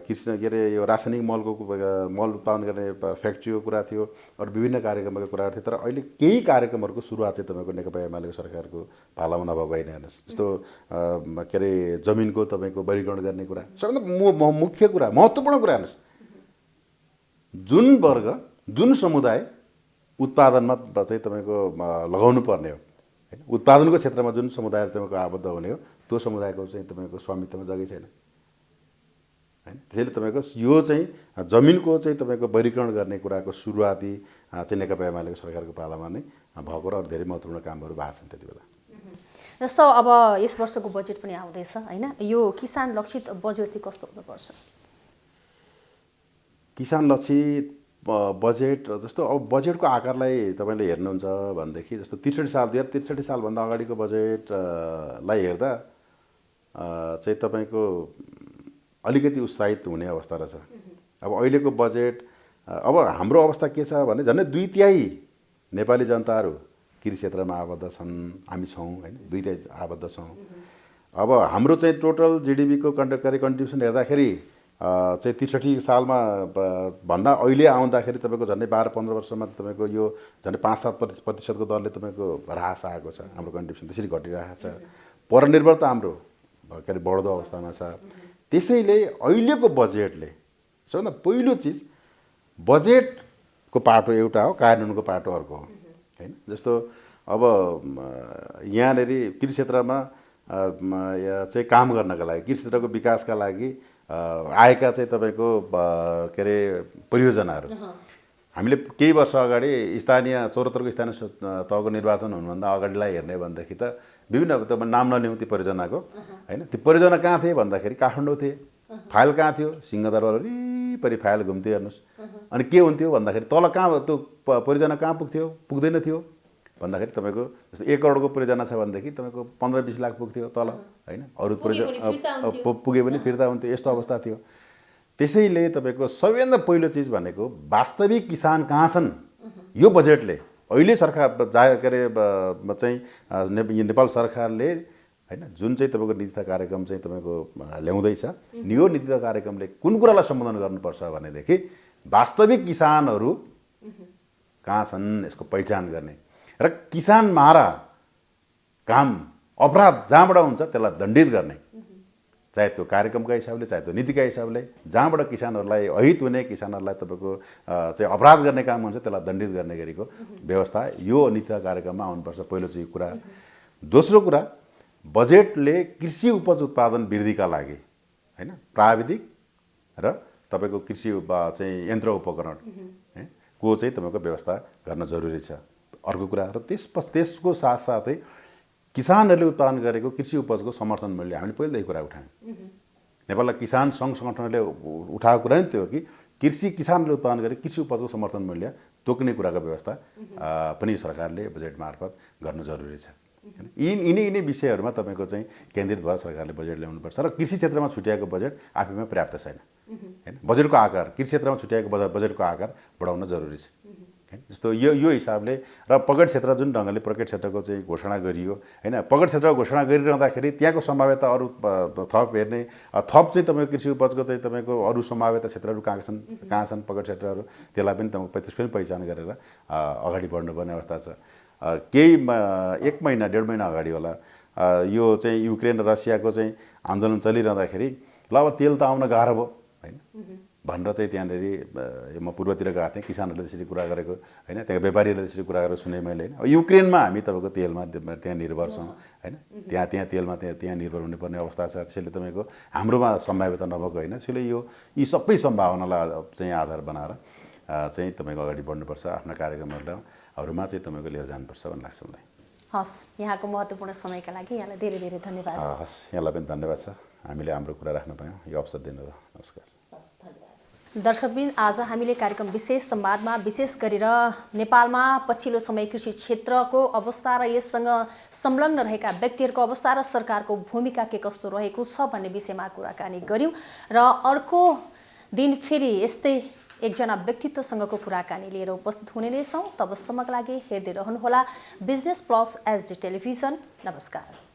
कृषि के अरे यो रासायनिक मल उत्पादन गर्ने फ्याक्ट्रीको कुरा थियो, अरू विभिन्न कार्यक्रमको कुराहरू थियो। तर अहिले केही कार्यक्रमहरूको सुरुवात चाहिँ तपाईँको नेकपा एमालेको सरकारको पालामा नभएको होइन। हेर्नुहोस्, जस्तो के अरे जमिनको तपाईँको वर्गीकरण गर्ने कुरा सबैभन्दा मुख्य कुरा, महत्त्वपूर्ण कुरा। हेर्नुहोस्, जुन वर्ग जुन समुदाय उत्पादनमा चाहिँ तपाईँको लगाउनु पर्ने हो होइन, उत्पादनको क्षेत्रमा जुन समुदाय तपाईँको आबद्ध हुने हो त्यो समुदायको चाहिँ तपाईँको स्वामित्वमा जग्गै छैन होइन। त्यसैले तपाईँको यो चाहिँ जमिनको चाहिँ तपाईँको वर्गीकरण गर्ने कुराको सुरुवाती चाहिँ नेकपा एमालेको सरकारको पालामा नै भएको र धेरै महत्त्वपूर्ण कामहरू भएको छन् त्यति बेला। जस्तो अब यस वर्षको बजेट पनि आउँदैछ होइन, यो किसान लक्षित बजेट चाहिँ कस्तो हुनुपर्छ? किसान लक्षित बजेट जस्तो अब बजेटको आकारलाई तपाईँले हेर्नुहुन्छ भनेदेखि जस्तो 2063 सालभन्दा अगाडिको बजेटलाई हेर्दा चाहिँ तपाईँको अलिकति उत्साहित हुने अवस्था रहेछ। अब अहिलेको बजेट अब हाम्रो अवस्था के छ भने झन्डै 2/3 नेपाली जनताहरू कृषि क्षेत्रमा आबद्ध छन्, हामी छौँ होइन, 2/3 आबद्ध छौँ। अब हाम्रो चाहिँ टोटल जिडिपीको कन्ट्रिब्युसन हेर्दाखेरि चाहिँ 63 सालमा भन्दा अहिले आउँदाखेरि तपाईँको झन्डै 12-15 वर्षमा तपाईँको यो झन्डै 5-7% दरले तपाईँको ह्रास आएको छ। हाम्रो कन्ट्रिब्युसन त्यसरी घटिरहेको छ। परनिर्भरता हाम्रो के अरे बढ्दो अवस्थामा छ। त्यसैले अहिलेको बजेटले सबभन्दा पहिलो चिज बजेटको पाटो एउटा हो, कार्यान्वयनको पाटो अर्को हो होइन। जस्तो अब यहाँनिर कृषि क्षेत्रमा चाहिँ काम गर्नका लागि, कृषि क्षेत्रको विकासका लागि आएका चाहिँ तपाईँको के अरे परियोजनाहरू हामीले केही वर्ष अगाडि 74को स्थानीय तहको निर्वाचन हुनुभन्दा अगाडिलाई हेर्ने भनेदेखि त विभिन्न तपाईँ नाम नलिउँ ती परियोजनाको होइन। ती परियोजना कहाँ थिए भन्दाखेरि काठमाडौँ थिए। फाइल कहाँ थियो? सिंहदरबार वरिपरि फाइल घुम्थ्यो हेर्नुहोस्। अनि के हुन्थ्यो भन्दाखेरि तल कहाँ त्यो परियोजना कहाँ पुग्थ्यो? पुग्दैन थियो भन्दाखेरि तपाईँको जस्तो 1 करोडको परियोजना छ भनेदेखि तपाईँको 15-20 लाख पुग्थ्यो तल होइन। अरू परियोजना पुगे पनि फिर्ता हुन्थ्यो, यस्तो अवस्था थियो। त्यसैले तपाईँको सबैभन्दा पहिलो चिज भनेको वास्तविक किसान कहाँ छन् यो बजेटले अहिले सरकार के अरे चाहिँ नेपाल सरकारले होइन जुन चाहिँ तपाईँको नीति तथा कार्यक्रम चाहिँ तपाईँको ल्याउँदैछ, यो नीति तथा कार्यक्रमले कुन कुरालाई सम्बोधन गर्नुपर्छ भनेदेखि वास्तविक किसानहरू कहाँ छन् यसको पहिचान गर्ने र किसान मारा काम अपराध जहाँबाट हुन्छ त्यसलाई दण्डित गर्ने, चाहे त्यो कार्यक्रमका हिसाबले चाहे त्यो नीतिका हिसाबले, जहाँबाट किसानहरूलाई अहित हुने किसानहरूलाई तपाईँको चाहिँ अपराध गर्ने काम हुन्छ त्यसलाई दण्डित गर्ने गरीको व्यवस्था यो नीति कार्यक्रममा आउनुपर्छ। पहिलो चाहिँ कुरा। दोस्रो कुरा बजेटले कृषि उपज उत्पादन वृद्धिका लागि होइन प्राविधिक र तपाईँको कृषि चाहिँ यन्त्र उपकरण को चाहिँ तपाईँको व्यवस्था गर्न जरुरी छ। अर्को कुरा र त्यसको साथसाथै किसानहरूले उत्पादन गरेको कृषि उपजको समर्थन मूल्य हामीले पहिल्यै कुरा उठायौँ। नेपाललाई किसान सङ्घ सङ्गठनले उठाएको कुरा नि त्यो हो कि किसानले उत्पादन गरेको कृषि उपजको समर्थन मूल्य तोक्ने कुराको व्यवस्था पनि सरकारले बजेट मार्फत गर्नु जरुरी छ। यिनै विषयहरूमा तपाईँको चाहिँ केन्द्रित भएर सरकारले बजेट ल्याउनुपर्छ र कृषि क्षेत्रमा छुट्याएको बजेट आफैमा पर्याप्त छैन होइन। बजेटको आकार कृषि क्षेत्रमा छुट्याएको बजेटको आकार बढाउन जरुरी छ। जस्तो यो हिसाबले र पकेट क्षेत्र जुन ढङ्गले पकेट क्षेत्रको चाहिँ घोषणा गरियो होइन, पकेट क्षेत्रको घोषणा गरिरहँदाखेरि त्यहाँको सम्भाव्यता अरू थप हेर्ने थप चाहिँ तपाईँको कृषि उपजको चाहिँ तपाईँको अरू सम्भाव्यता क्षेत्रहरू कहाँ छन् पकेट क्षेत्रहरू त्यसलाई पनि तपाईँको त्यसको पनि पहिचान गरेर अगाडि बढ्नुपर्ने अवस्था छ। केही 1 महिना 1.5 महिना अगाडि होला यो चाहिँ युक्रेन र रसियाको चाहिँ आन्दोलन चलिरहँदाखेरि ल अब तेल त आउन गाह्रो भयो होइन भनेर चाहिँ त्यहाँनिर म पूर्वतिर गएको थिएँ, किसानहरूले त्यसरी कुरा गरेको होइन, त्यहाँ व्यापारीहरूले त्यसरी कुरा गरेको सुने मैले होइन। युक्रेनमा हामी तपाईँको तेलमा त्यहाँ निर्भर छौँ होइन, त्यहाँ तेलमा त्यहाँ निर्भर हुनुपर्ने अवस्था छ। त्यसैले तपाईँको हाम्रोमा सम्भाव्यता नभएको होइन। त्यसैले यी सबै सम्भावनालाई चाहिँ आधार बनाएर चाहिँ तपाईँको अगाडि बढ्नुपर्छ, आफ्ना कार्यक्रमहरूमा चाहिँ तपाईँको लिएर जानुपर्छ भन्ने लाग्छ मलाई। हस्, यहाँको महत्त्वपूर्ण समयका लागि यहाँलाई धेरै धेरै धन्यवाद। हस्, यहाँलाई पनि धन्यवाद छ, हामीले हाम्रो कुरा राख्न पायौँ, यो अवसर दिनुभयो। नमस्कार। दर्शकबिन, आज हामीले कार्यक्रम विशेष संवादमा विशेष गरेर नेपालमा पछिल्लो समय कृषि क्षेत्रको अवस्था र यससँग संलग्न रहेका व्यक्तिहरूको अवस्था र सरकारको भूमिका के कस्तो रहेको छ भन्ने विषयमा कुराकानी गऱ्यौँ र अर्को दिन फेरि यस्तै एकजना व्यक्तित्वसँगको कुराकानी लिएर उपस्थित हुने नै छौँ। तबसम्मका लागि हेर्दै रहनुहोला बिजनेस प्लस एचडी टेलिभिजन। नमस्कार।